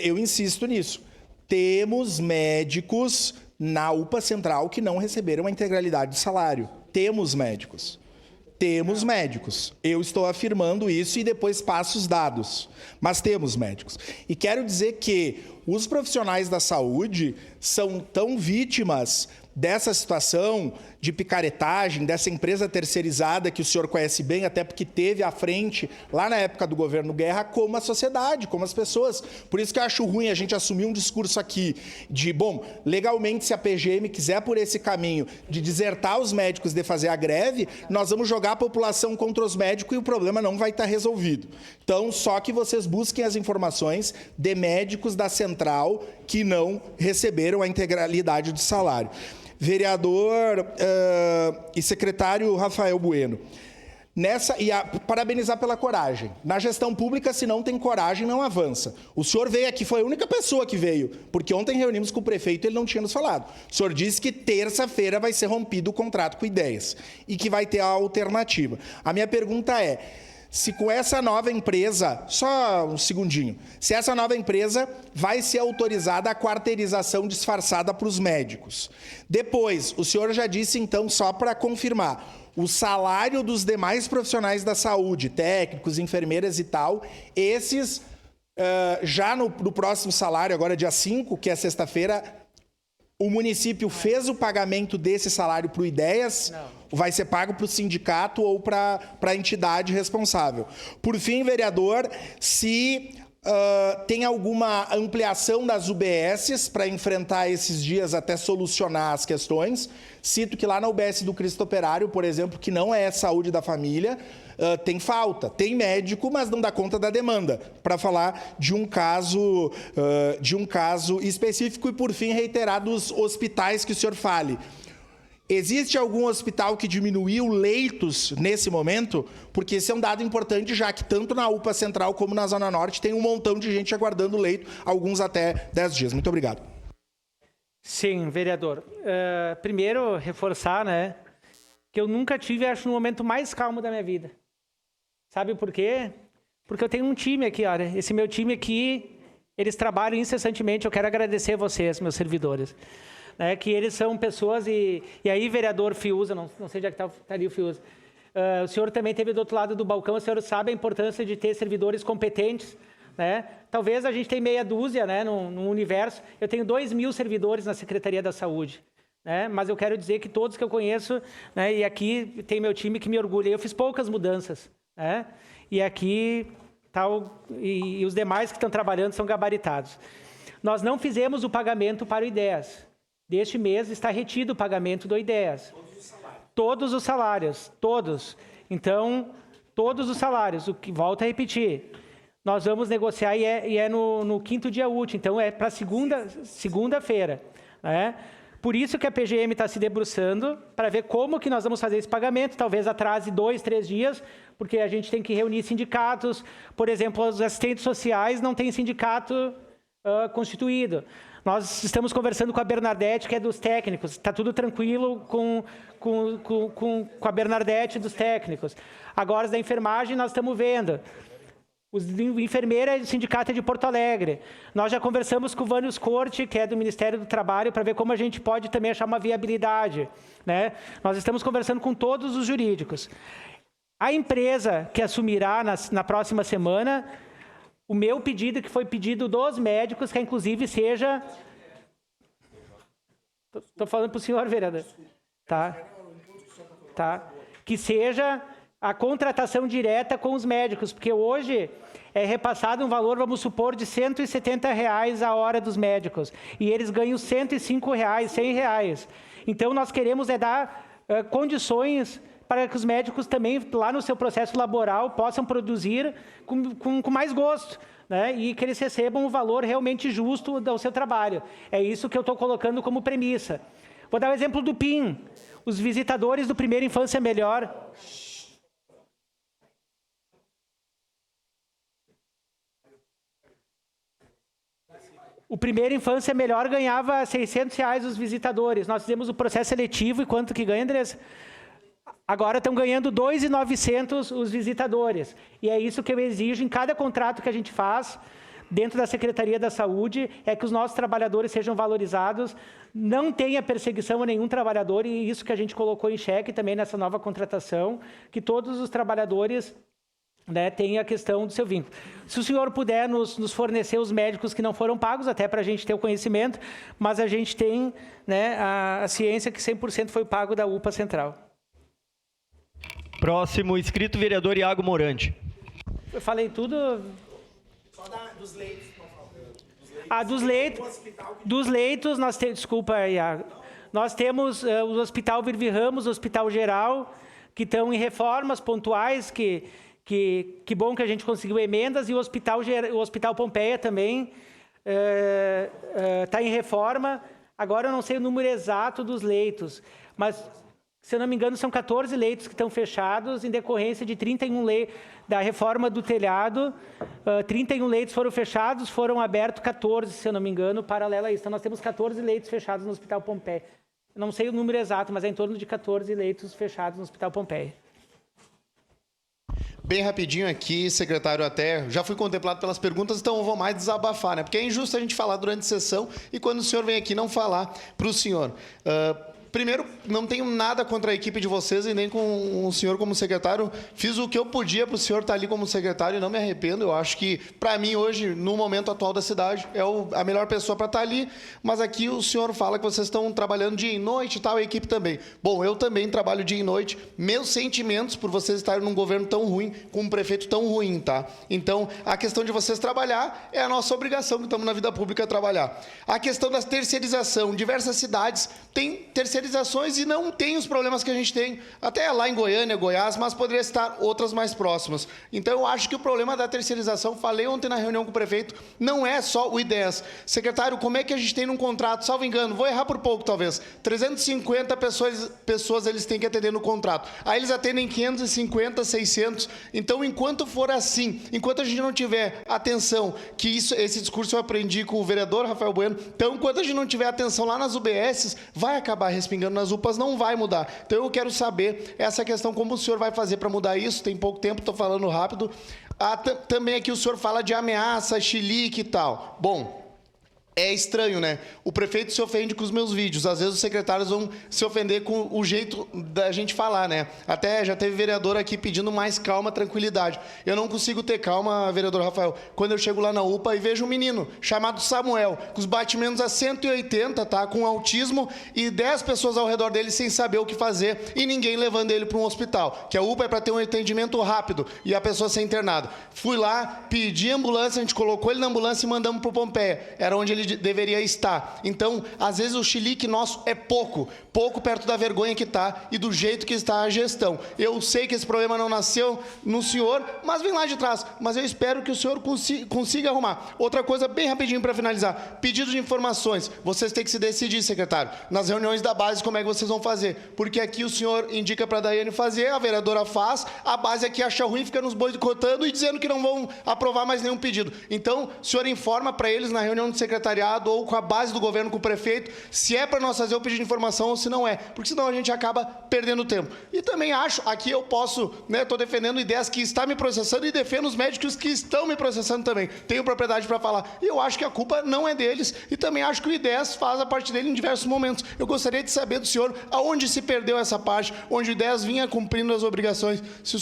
S9: eu insisto nisso. Temos médicos na UPA Central que não receberam a integralidade de salário. Temos médicos. Temos médicos. Eu estou afirmando isso e depois passo os dados. Mas temos médicos. E quero dizer que os profissionais da saúde são tão vítimas dessa situação de picaretagem, dessa empresa terceirizada que o senhor conhece bem, até porque teve à frente, lá na época do governo Guerra, como a sociedade, como as pessoas. Por isso que eu acho ruim a gente assumir um discurso aqui de, bom, legalmente, se a PGM quiser por esse caminho de desertar os médicos de fazer a greve, nós vamos jogar a população contra os médicos e o problema não vai estar resolvido. Então, só que vocês busquem as informações de médicos da central que não receberam a integralidade do salário. Vereador e secretário Rafael Bueno, parabenizar pela coragem. Na gestão pública, se não tem coragem, não avança. O senhor veio aqui, foi a única pessoa que veio, porque ontem reunimos com o prefeito e ele não tinha nos falado. O senhor disse que terça-feira vai ser rompido o contrato com Ideias e que vai ter a alternativa. A minha pergunta é, se com essa nova empresa, só um segundinho, se essa nova empresa vai ser autorizada a quarteirização disfarçada para os médicos. Depois, o senhor já disse, então, só para confirmar, o salário dos demais profissionais da saúde, técnicos, enfermeiras e tal, esses, já no próximo salário, agora dia 5, que é sexta-feira, o município fez o pagamento desse salário para o Ideias? Não. Vai ser pago para o sindicato ou para a entidade responsável. Por fim, vereador, se tem alguma ampliação das UBSs para enfrentar esses dias até solucionar as questões. Cito que lá na UBS do Cristo Operário, por exemplo, que não é saúde da família, tem falta, tem médico, mas não dá conta da demanda, para falar de um caso específico. E, por fim, reiterar dos hospitais que o senhor fale. Existe algum hospital que diminuiu leitos nesse momento? Porque esse é um dado importante, já que tanto na UPA Central como na Zona Norte tem um montão de gente aguardando leito, alguns até 10 dias. Muito obrigado.
S1: Sim, vereador. Primeiro, reforçar, né, que eu nunca tive, acho, no momento mais calmo da minha vida. Sabe por quê? Porque eu tenho um time aqui, olha. Esse meu time aqui, eles trabalham incessantemente. Eu quero agradecer a vocês, meus servidores. Que eles são pessoas e aí, vereador Fiuza, não sei onde é que está ali o Fiuza, o senhor também esteve do outro lado do balcão, o senhor sabe a importância de ter servidores competentes, né? Talvez a gente tenha meia dúzia, né, no universo, eu tenho 2.000 servidores na Secretaria da Saúde, né? Mas eu quero dizer que todos que eu conheço, né, e aqui tem meu time que me orgulha, eu fiz poucas mudanças, né? E aqui e os demais que estão trabalhando são gabaritados. Nós não fizemos o pagamento para o Ideias. Deste mês está retido o pagamento do Ideias. Todos os salários, todos. Então, todos os salários, o que volto a repetir. Nós vamos negociar e é no quinto dia útil, então é para segunda-feira. Né? Por isso que a PGM está se debruçando para ver como que nós vamos fazer esse pagamento. Talvez atrase 2, 3 dias, porque a gente tem que reunir sindicatos. Por exemplo, os assistentes sociais não têm sindicato constituído. Nós estamos conversando com a Bernadette, que é dos técnicos. Está tudo tranquilo com a Bernadette dos técnicos. Agora, os da enfermagem, nós estamos vendo. Os enfermeira e o sindicato é de Porto Alegre. Nós já conversamos com o Vânios Corte, que é do Ministério do Trabalho, para ver como a gente pode também achar uma viabilidade. Né? Nós estamos conversando com todos os jurídicos. A empresa que assumirá na próxima semana... O meu pedido, que foi pedido dos médicos, que inclusive seja... Estou falando para o senhor, vereador. Tá. Que seja a contratação direta com os médicos, porque hoje é repassado um valor, vamos supor, de R$ 170 a hora dos médicos. E eles ganham R$ 105, R$ 100. Então, nós queremos dar condições para que os médicos também, lá no seu processo laboral, possam produzir com mais gosto, né? E que eles recebam o valor realmente justo do seu trabalho. É isso que eu estou colocando como premissa. Vou dar o exemplo do PIN. Os visitadores do Primeira Infância Melhor... O Primeira Infância Melhor ganhava R$ 600 os visitadores. Nós fizemos o processo seletivo e quanto que ganha, Andrés? Agora estão ganhando R$ 2.900 os visitadores. E é isso que eu exijo em cada contrato que a gente faz, dentro da Secretaria da Saúde é que os nossos trabalhadores sejam valorizados, não tenha perseguição a nenhum trabalhador, e isso que a gente colocou em xeque também nessa nova contratação, que todos os trabalhadores, né, tenham a questão do seu vínculo. Se o senhor puder nos fornecer os médicos que não foram pagos, até para a gente ter o conhecimento, mas a gente tem, né, a ciência que 100% foi pago da UPA Central.
S2: Próximo inscrito, vereador Iago Morante.
S1: Eu falei tudo...
S9: Dos leitos, por favor.
S1: Dos leitos, nós temos... Desculpa, Iago. Nós temos o Hospital Virvi Ramos, o Hospital Geral, que estão em reformas pontuais, que bom que a gente conseguiu emendas, e o Hospital Pompeia também está em reforma. Agora eu não sei o número exato dos leitos, mas, se eu não me engano, são 14 leitos que estão fechados em decorrência de 31 leitos da reforma do telhado. 31 leitos foram fechados, foram abertos 14, se eu não me engano, paralelo a isso. Então, nós temos 14 leitos fechados no Hospital Pompeia. Eu não sei o número exato, mas é em torno de 14 leitos fechados no Hospital Pompeia.
S10: Bem rapidinho aqui, secretário, até já fui contemplado pelas perguntas, então eu vou mais desabafar, né? Porque é injusto a gente falar durante a sessão e quando o senhor vem aqui não falar para o senhor. Primeiro, não tenho nada contra a equipe de vocês e nem com o senhor como secretário. Fiz o que eu podia para o senhor estar ali como secretário e não me arrependo. Eu acho que, para mim, hoje, no momento atual da cidade, é a melhor pessoa para estar ali. Mas aqui o senhor fala que vocês estão trabalhando dia e noite e tal, a equipe também. Bom, eu também trabalho dia e noite. Meus sentimentos por vocês estarem num governo tão ruim, com um prefeito tão ruim, tá? Então, a questão de vocês trabalhar é a nossa obrigação, que estamos na vida pública, trabalhar. A questão da terceirização. Diversas cidades têm terceirizações e não tem os problemas que a gente tem, até lá em Goiânia, Goiás, mas poderia estar outras mais próximas. Então, eu acho que o problema da terceirização, falei ontem na reunião com o prefeito, não é só o I10. Secretário, como é que a gente tem num contrato, salvo engano, vou errar por pouco talvez, 350 pessoas eles têm que atender no contrato. Aí eles atendem 550, 600. Então, enquanto for assim, enquanto a gente não tiver atenção, que esse discurso eu aprendi com o vereador Rafael Bueno, então, enquanto a gente não tiver atenção lá nas UBSs, vai acabar respingando nas UPAs, não vai mudar. Então, eu quero saber essa questão, como o senhor vai fazer para mudar isso. Tem pouco tempo, estou falando rápido. Também aqui o senhor fala de ameaça, chilique e tal. Bom, é estranho, né? O prefeito se ofende com os meus vídeos. Às vezes os secretários vão se ofender com o jeito da gente falar, né? Até já teve vereador aqui pedindo mais calma, tranquilidade. Eu não consigo ter calma, vereador Rafael, quando eu chego lá na UPA e vejo um menino chamado Samuel, com os batimentos a 180, tá? Com autismo e 10 pessoas ao redor dele sem saber o que fazer e ninguém levando ele para um hospital. Que a UPA é para ter um atendimento rápido e a pessoa ser internada. Fui lá, pedi ambulância, a gente colocou ele na ambulância e mandamos para o Pompeia. Era onde ele deveria estar. Então, às vezes o chilique nosso é pouco perto da vergonha que está e do jeito que está a gestão. Eu sei que esse problema não nasceu no senhor, mas vem lá de trás. Mas eu espero que o senhor consiga arrumar. Outra coisa, bem rapidinho para finalizar. Pedido de informações. Vocês têm que se decidir, secretário. Nas reuniões da base, como é que vocês vão fazer? Porque aqui o senhor indica para a Daiane fazer, a vereadora faz, a base aqui acha ruim, fica nos boicotando e dizendo que não vão aprovar mais nenhum pedido. Então, o senhor informa para eles na reunião do secretariado ou com a base do governo, com o prefeito, se é para nós fazer o pedido de informação ou se não é, porque senão a gente acaba perdendo tempo. E também acho, aqui eu posso, né, estou defendendo ideias que está me processando e defendo os médicos que estão me processando também. Tenho propriedade para falar. E eu acho que a culpa não é deles e também acho que o I10 faz a parte dele em diversos momentos. Eu gostaria de saber do senhor aonde se perdeu essa parte, onde o I10 vinha cumprindo as obrigações. Se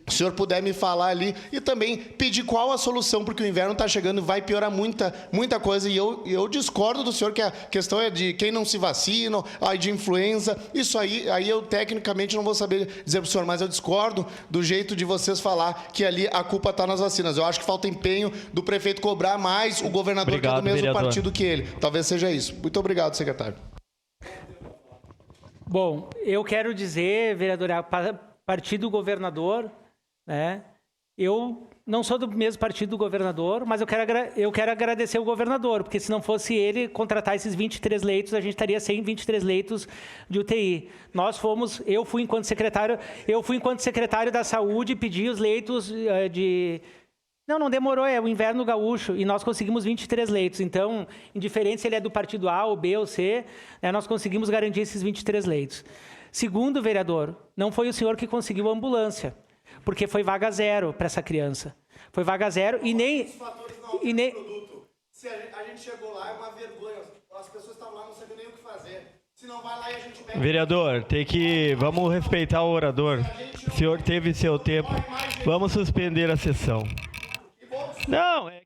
S10: o senhor puder me falar ali e também pedir qual a solução, porque o inverno está chegando e vai piorar muita coisa. E eu discordo do senhor que a questão é de quem não se vacina, de influenza. Isso aí eu tecnicamente não vou saber dizer para o senhor, mas eu discordo do jeito de vocês falar que ali a culpa está nas vacinas. Eu acho que falta empenho do prefeito cobrar mais o governador, obrigado, que é do mesmo vereador. Partido que ele. Talvez seja isso. Muito obrigado, secretário.
S1: Bom, eu quero dizer, vereador, partido governador, né? Eu não sou do mesmo partido do governador, mas eu quero agradecer o governador, porque se não fosse ele contratar esses 23 leitos, a gente estaria sem 23 leitos de UTI. Eu fui enquanto secretário da Saúde, pedi os leitos de... Não demorou, é o inverno gaúcho, e nós conseguimos 23 leitos. Então, indiferente se ele é do partido A, ou B, ou C, né, nós conseguimos garantir esses 23 leitos. Segundo, vereador, não foi o senhor que conseguiu a ambulância, porque foi vaga zero para essa criança. Foi vaga zero e nem
S10: Se a gente chegou lá, é uma vergonha. As pessoas estavam lá, não sabiam nem o que fazer. Se não vai lá e a gente pega...
S2: Vereador, vamos respeitar o orador. O senhor teve seu tempo. Vamos suspender a sessão. Não, é...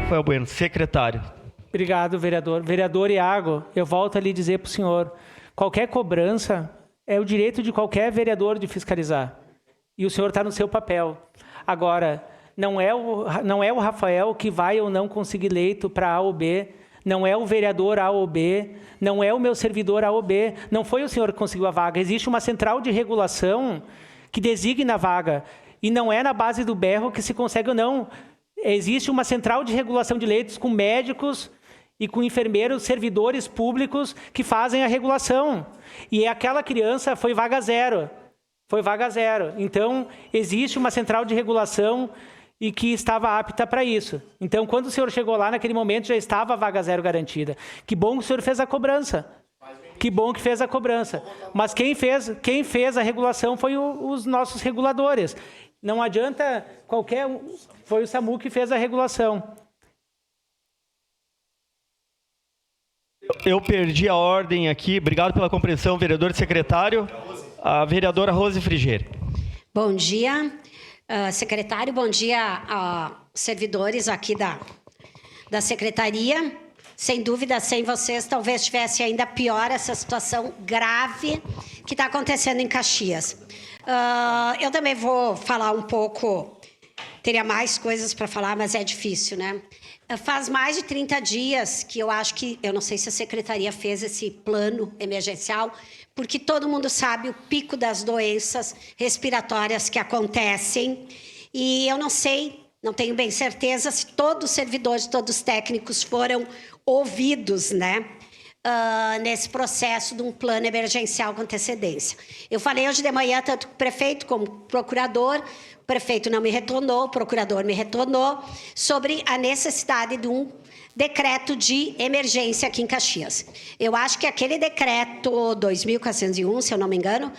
S2: Rafael Bueno, secretário.
S1: Obrigado, vereador. Vereador Iago, eu volto ali dizer para o senhor, qualquer cobrança é o direito de qualquer vereador de fiscalizar. E o senhor está no seu papel. Agora, não é o Rafael que vai ou não conseguir leito para A ou B, não é o vereador A ou B, não é o meu servidor A ou B, não foi o senhor que conseguiu a vaga. Existe uma central de regulação que designa a vaga. E não é na base do berro que se consegue ou não. Existe uma central de regulação de leitos com médicos e com enfermeiros, servidores públicos que fazem a regulação. E aquela criança foi vaga zero. Foi vaga zero. Então, existe uma central de regulação e que estava apta para isso. Então, quando o senhor chegou lá, naquele momento, já estava a vaga zero garantida. Que bom que o senhor fez a cobrança. Que bom que fez a cobrança. Mas quem fez a regulação foi os nossos reguladores. Não adianta qualquer um. Foi o SAMU que fez a regulação.
S2: Eu perdi a ordem aqui. Obrigado pela compreensão, vereador e secretário. A vereadora Rose Frigerio.
S11: Bom dia, secretário. Bom dia, servidores aqui da secretaria. Sem dúvida, sem vocês, talvez tivesse ainda pior essa situação grave que está acontecendo em Caxias. Eu também vou falar um pouco, teria mais coisas para falar, mas é difícil, né? Faz mais de 30 dias que eu não sei se a secretaria fez esse plano emergencial, porque todo mundo sabe o pico das doenças respiratórias que acontecem, e eu não sei, não tenho bem certeza se todos os servidores, todos os técnicos foram ouvidos, né? Nesse processo de um plano emergencial com antecedência. Eu falei hoje de manhã, tanto com o prefeito como com o procurador, o prefeito não me retornou, o procurador me retornou, sobre a necessidade de um decreto de emergência aqui em Caxias. Eu acho que aquele decreto 2401, se eu não me engano,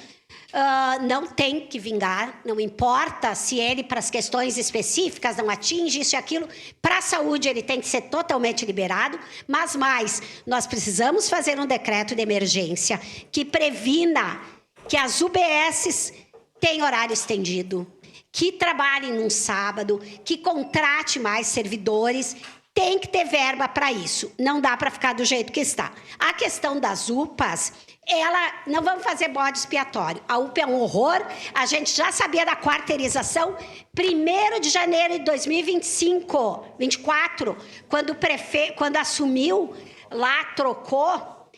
S11: não tem que vingar, não importa se ele, para as questões específicas, não atinge isso e aquilo, para a saúde ele tem que ser totalmente liberado, mas mais, nós precisamos fazer um decreto de emergência que previna que as UBSs tenham horário estendido, que trabalhem num sábado, que contrate mais servidores. Tem que ter verba para isso. Não dá para ficar do jeito que está. A questão das UPAs, não vamos fazer bode expiatório. A UPA é um horror. A gente já sabia da quarteirização. 1º de janeiro de 2024, quando o prefeito, quando assumiu, lá trocou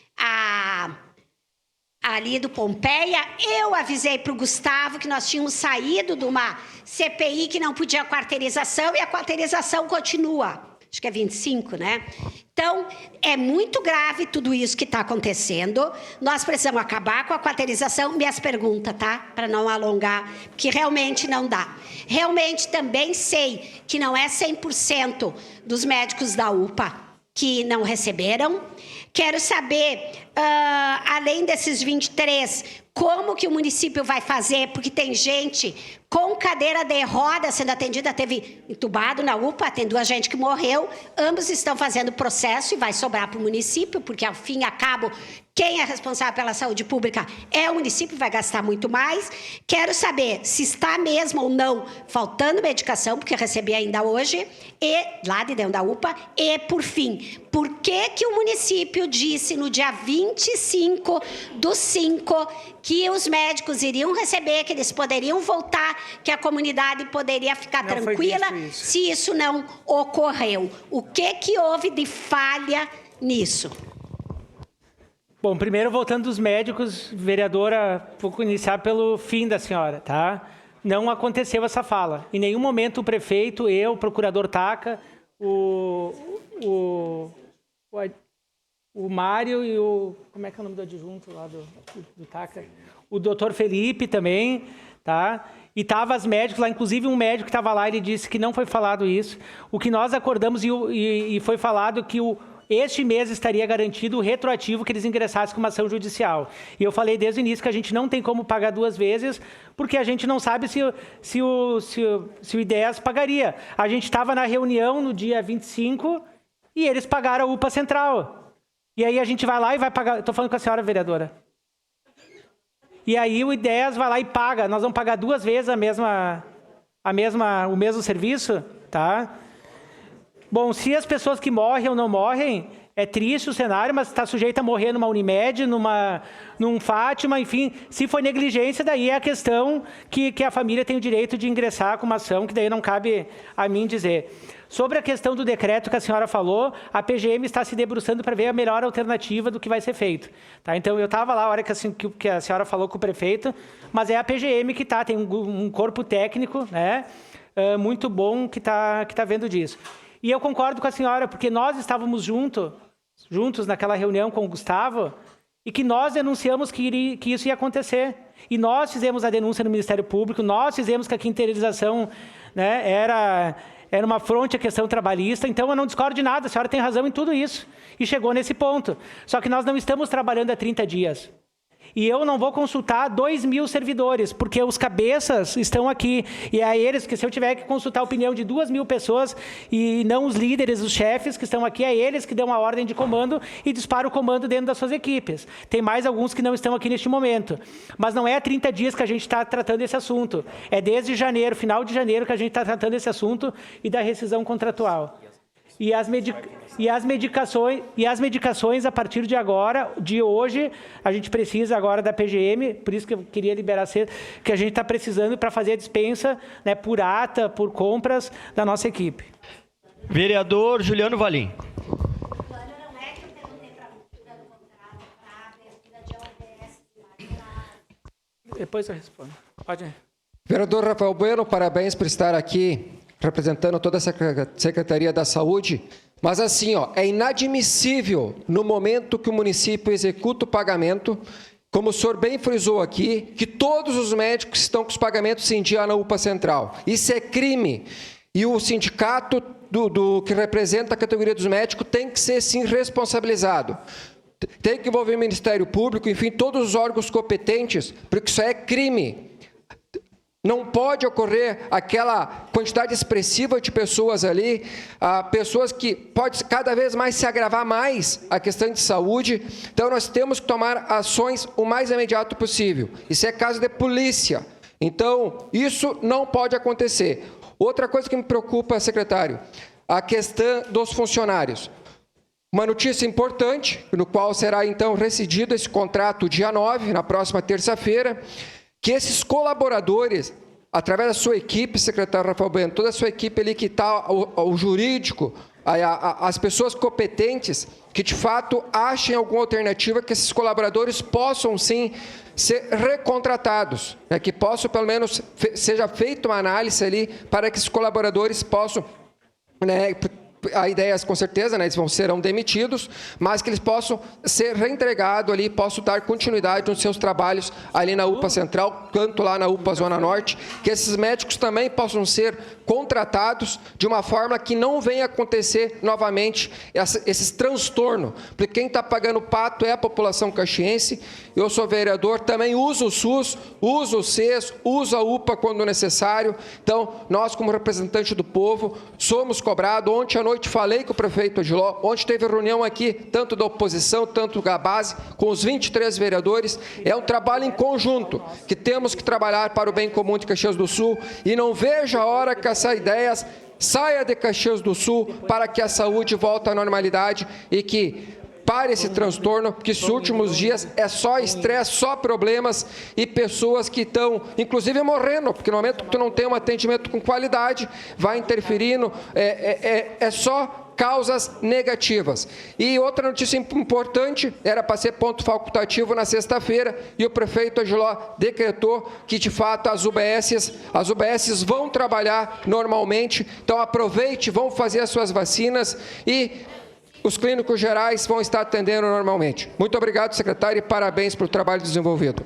S11: ali do Pompeia, eu avisei para o Gustavo que nós tínhamos saído de uma CPI que não podia quarteirização, e a quarteirização continua. Acho que é 25, né? Então, é muito grave tudo isso que está acontecendo. Nós precisamos acabar com a quarteirização. Minhas perguntas, tá? Para não alongar, porque realmente não dá. Realmente também sei que não é 100% dos médicos da UPA que não receberam. Quero saber, além desses 23, como que o município vai fazer, porque tem gente com cadeira de roda sendo atendida, teve entubado na UPA, tem 2 gente que morreu, ambos estão fazendo processo e vai sobrar para o município, porque ao fim e a cabo, quem é responsável pela saúde pública é o município, vai gastar muito mais. Quero saber se está mesmo ou não faltando medicação, porque eu recebi ainda hoje, e lá de dentro da UPA, e por fim, por que o município município disse no dia 25/5 que os médicos iriam receber, que eles poderiam voltar, que a comunidade poderia ficar tranquila se isso não ocorreu. O que houve de falha nisso?
S1: Bom, primeiro, voltando dos médicos, vereadora, vou iniciar pelo fim da senhora, tá? Não aconteceu essa fala. Em nenhum momento o prefeito, eu, o procurador Taca, o Mário e o... Como é que é o nome do adjunto lá do Taca? O doutor Felipe também, tá? E estavam as médicos lá, inclusive um médico que estava lá, ele disse que não foi falado isso. O que nós acordamos e foi falado que este mês estaria garantido o retroativo que eles ingressassem com uma ação judicial. E eu falei desde o início que a gente não tem como pagar 2 vezes, porque a gente não sabe se o IDEAS pagaria. A gente estava na reunião no dia 25 e eles pagaram a UPA Central. E aí a gente vai lá e vai pagar... Estou falando com a senhora, vereadora. E aí o IDEAS vai lá e paga. Nós vamos pagar 2 vezes o mesmo serviço, tá? Bom, se as pessoas que morrem ou não morrem, é triste o cenário, mas está sujeito a morrer numa Unimed, num Fátima, enfim. Se foi negligência, daí é a questão que a família tem o direito de ingressar com uma ação, que daí não cabe a mim dizer. Sobre a questão do decreto que a senhora falou, a PGM está se debruçando para ver a melhor alternativa do que vai ser feito. Tá? Então, eu estava lá a hora que a senhora falou com o prefeito, mas é a PGM que tem um corpo técnico, né, muito bom que tá vendo disso. E eu concordo com a senhora, porque nós estávamos juntos naquela reunião com o Gustavo, e que nós denunciamos que isso ia acontecer. E nós fizemos a denúncia no Ministério Público, nós fizemos que a quinterilização, né, era uma afronte à questão trabalhista, então eu não discordo de nada, a senhora tem razão em tudo isso. E chegou nesse ponto. Só que nós não estamos trabalhando há 30 dias. E eu não vou consultar 2.000 servidores, porque os cabeças estão aqui. E é a eles que, se eu tiver que consultar a opinião de 2.000 pessoas, e não os líderes, os chefes que estão aqui, é eles que dão a ordem de comando e disparam o comando dentro das suas equipes. Tem mais alguns que não estão aqui neste momento. Mas não é há 30 dias que a gente está tratando esse assunto. É desde janeiro, final de janeiro, que a gente está tratando esse assunto e da rescisão contratual. E as medicações, a partir de agora, de hoje, a gente precisa agora da PGM, por isso que eu queria liberar cedo, que a gente está precisando para fazer a dispensa, né, por ata, por compras da nossa equipe.
S2: Vereador Juliano Valim.
S1: Depois eu respondo. Pode.
S12: Vereador Rafael Bueno, parabéns por estar aqui representando toda a Secretaria da Saúde, mas assim, é inadmissível no momento que o município executa o pagamento, como o senhor bem frisou aqui, que todos os médicos estão com os pagamentos em dia na UPA Central. Isso é crime. E o sindicato que representa a categoria dos médicos tem que ser, sim, responsabilizado. Tem que envolver o Ministério Público, enfim, todos os órgãos competentes, porque isso é crime. Não pode ocorrer aquela quantidade expressiva de pessoas ali, pessoas que pode cada vez mais se agravar mais a questão de saúde. Então, nós temos que tomar ações o mais imediato possível. Isso é caso de polícia. Então, isso não pode acontecer. Outra coisa que me preocupa, secretário, a questão dos funcionários. Uma notícia importante, no qual será, então, rescindido esse contrato dia 9, na próxima terça-feira, que esses colaboradores, através da sua equipe, secretário Rafael Bueno, toda a sua equipe ali que está, o jurídico, as pessoas competentes, que de fato achem alguma alternativa que esses colaboradores possam, sim, ser recontratados, né, que possam, pelo menos, seja feita uma análise ali para que esses colaboradores possam, né, a ideia, com certeza, né, eles serão demitidos, mas que eles possam ser reintegrados ali, possam dar continuidade nos seus trabalhos ali na UPA Central, tanto lá na UPA Zona Norte, que esses médicos também possam ser contratados de uma forma que não venha acontecer novamente esses transtornos, porque quem está pagando o pato é a população caxiense. Eu sou vereador, também uso o SUS, uso o CES, uso a UPA quando necessário. Então, nós, como representante do povo, somos cobrados. Ontem à noite falei com o prefeito Odiló, ontem teve reunião aqui, tanto da oposição, tanto da base, com os 23 vereadores. É um trabalho em conjunto, que temos que trabalhar para o bem comum de Caxias do Sul, e não vejo a hora que essas ideias saia de Caxias do Sul para que a saúde volte à normalidade e que pare esse transtorno, porque esses últimos dias é só estresse, só problemas e pessoas que estão, inclusive, morrendo, porque no momento que tu não tem um atendimento com qualidade, vai interferindo, é só causas negativas. E outra notícia importante, era para ser ponto facultativo na sexta-feira, e o prefeito Agiló decretou que, de fato, as UBSs vão trabalhar normalmente, então aproveite, vão fazer as suas vacinas e os clínicos gerais vão estar atendendo normalmente. Muito obrigado, secretário, e parabéns pelo trabalho desenvolvido.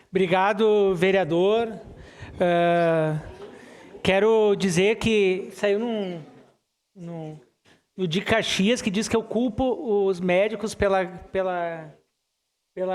S1: Obrigado, vereador. Quero dizer que saiu no de Caxias, que diz que eu culpo os médicos pela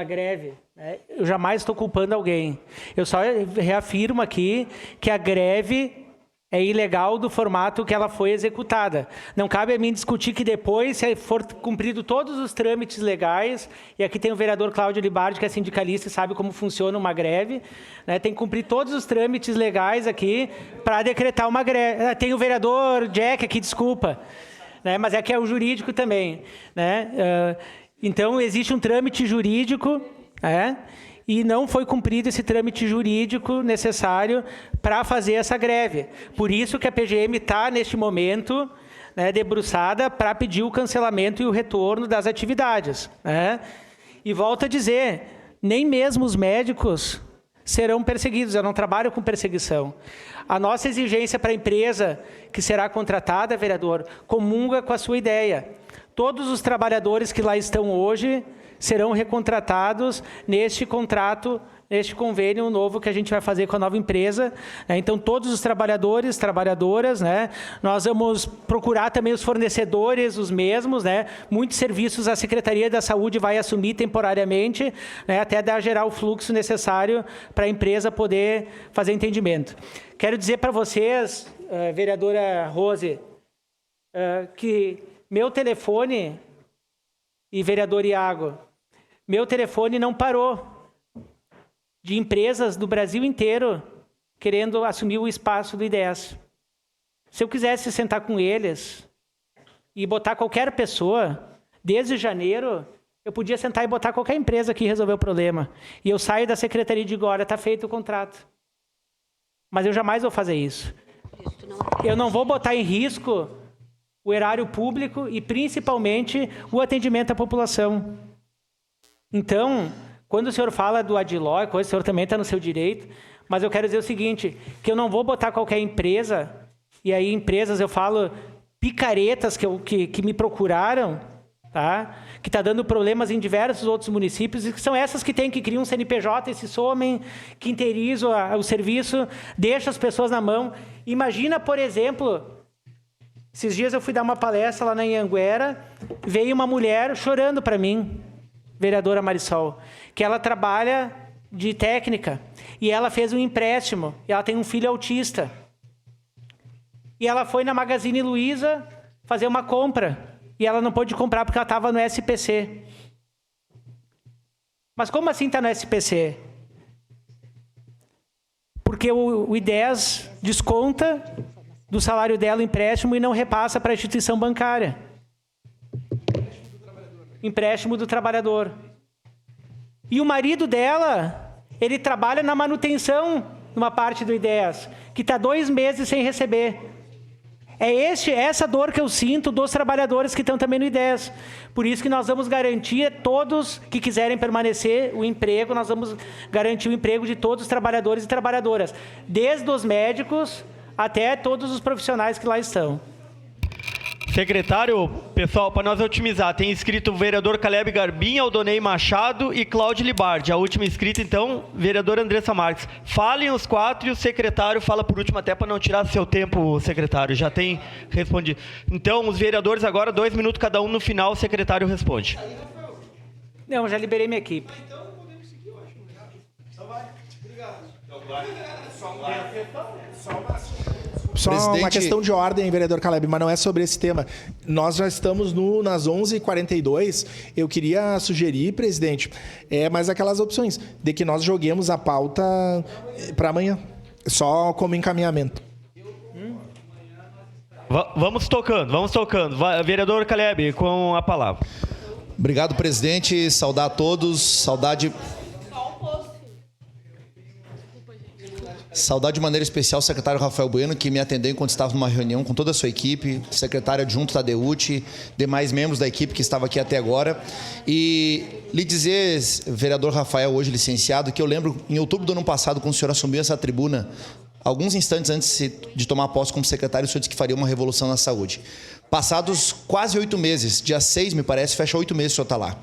S1: greve. Né? Eu jamais estou culpando alguém. Eu só reafirmo aqui que a greve é ilegal do formato que ela foi executada. Não cabe a mim discutir que depois, se for cumprido todos os trâmites legais, e aqui tem o vereador Cláudio Libardi, que é sindicalista e sabe como funciona uma greve, né? Tem que cumprir todos os trâmites legais aqui para decretar uma greve. Tem o vereador Jack aqui, desculpa. Né, mas é que é o jurídico também. Né? Então, existe um trâmite jurídico, e não foi cumprido esse trâmite jurídico necessário para fazer essa greve. Por isso que a PGM está, neste momento, debruçada para pedir o cancelamento e o retorno das atividades. Né? E volto a dizer, nem mesmo os médicos serão perseguidos. Eu não trabalho com perseguição. A nossa exigência para a empresa que será contratada, vereador, comunga com a sua ideia. Todos os trabalhadores que lá estão hoje serão recontratados neste contrato, neste convênio novo que a gente vai fazer com a nova empresa. Então, todos os trabalhadores, trabalhadoras, né? Nós vamos procurar também os fornecedores, os mesmos, né? Muitos serviços a Secretaria da Saúde vai assumir temporariamente, né? Até gerar o fluxo necessário para a empresa poder fazer entendimento. Quero dizer para vocês, vereadora Rose, que meu telefone, e vereador Iago, meu telefone não parou de empresas do Brasil inteiro querendo assumir o espaço do IDES. Se eu quisesse sentar com eles e botar qualquer pessoa, desde janeiro, eu podia sentar e botar qualquer empresa aqui e resolver o problema. E eu saio da secretaria e digo, olha, está feito o contrato. Mas eu jamais vou fazer isso. Eu não vou botar em risco o erário público e, principalmente, o atendimento à população. Então, quando o senhor fala do Adiló, o senhor também está no seu direito, mas eu quero dizer o seguinte, que eu não vou botar qualquer empresa, e aí empresas, eu falo, picaretas que me procuraram, tá? Que está dando problemas em diversos outros municípios, e que são essas que têm que criar um CNPJ e se somem, que interizam o serviço, deixam as pessoas na mão. Imagina, por exemplo, esses dias eu fui dar uma palestra lá na Anhanguera, veio uma mulher chorando para mim, vereadora Marisol, que ela trabalha de técnica, e ela fez um empréstimo, e ela tem um filho autista. E ela foi na Magazine Luiza fazer uma compra, e ela não pôde comprar porque ela estava no SPC. Mas como assim está no SPC? Porque o IDES desconta do salário dela o empréstimo e não repassa para a instituição bancária. Empréstimo do trabalhador. E o marido dela, ele trabalha na manutenção numa parte do IDES, que está 2 meses sem receber. É essa dor que eu sinto dos trabalhadores que estão também no IDES. Por isso que nós vamos garantir a todos que quiserem permanecer o emprego, nós vamos garantir o emprego de todos os trabalhadores e trabalhadoras, desde os médicos até todos os profissionais que lá estão.
S2: Secretário, pessoal, para nós otimizar, tem inscrito o vereador Caleb Garbim, Aldonei Machado e Cláudio Libardi. A última inscrita, então, vereadora Andressa Marques. Falem os 4 e o secretário fala por último, até para não tirar seu tempo, secretário. Já tem respondido. Então, os vereadores agora, 2 minutos cada um, no final o secretário responde.
S1: Não, já liberei minha equipe.
S9: Então, podemos seguir, eu acho. Então vai. Obrigado. Então vai. Só uma questão de ordem, vereador Caleb, mas não é sobre esse tema. Nós já estamos nas 11h42. Eu queria sugerir, presidente, mais aquelas opções de que nós joguemos a pauta para amanhã, só como encaminhamento.
S2: Vamos tocando. Vereador Caleb, com a palavra.
S13: Obrigado, presidente. Saudar a todos. Saudar de maneira especial o secretário Rafael Bueno, que me atendeu enquanto estava numa reunião com toda a sua equipe, secretário adjunto Tadeucci, demais membros da equipe que estava aqui até agora. E lhe dizer, vereador Rafael, hoje licenciado, que eu lembro, em outubro do ano passado, quando o senhor assumiu essa tribuna, alguns instantes antes de tomar posse como secretário, o senhor disse que faria uma revolução na saúde. Passados quase 8 meses, dia 6, me parece, fecha 8 meses o senhor está lá.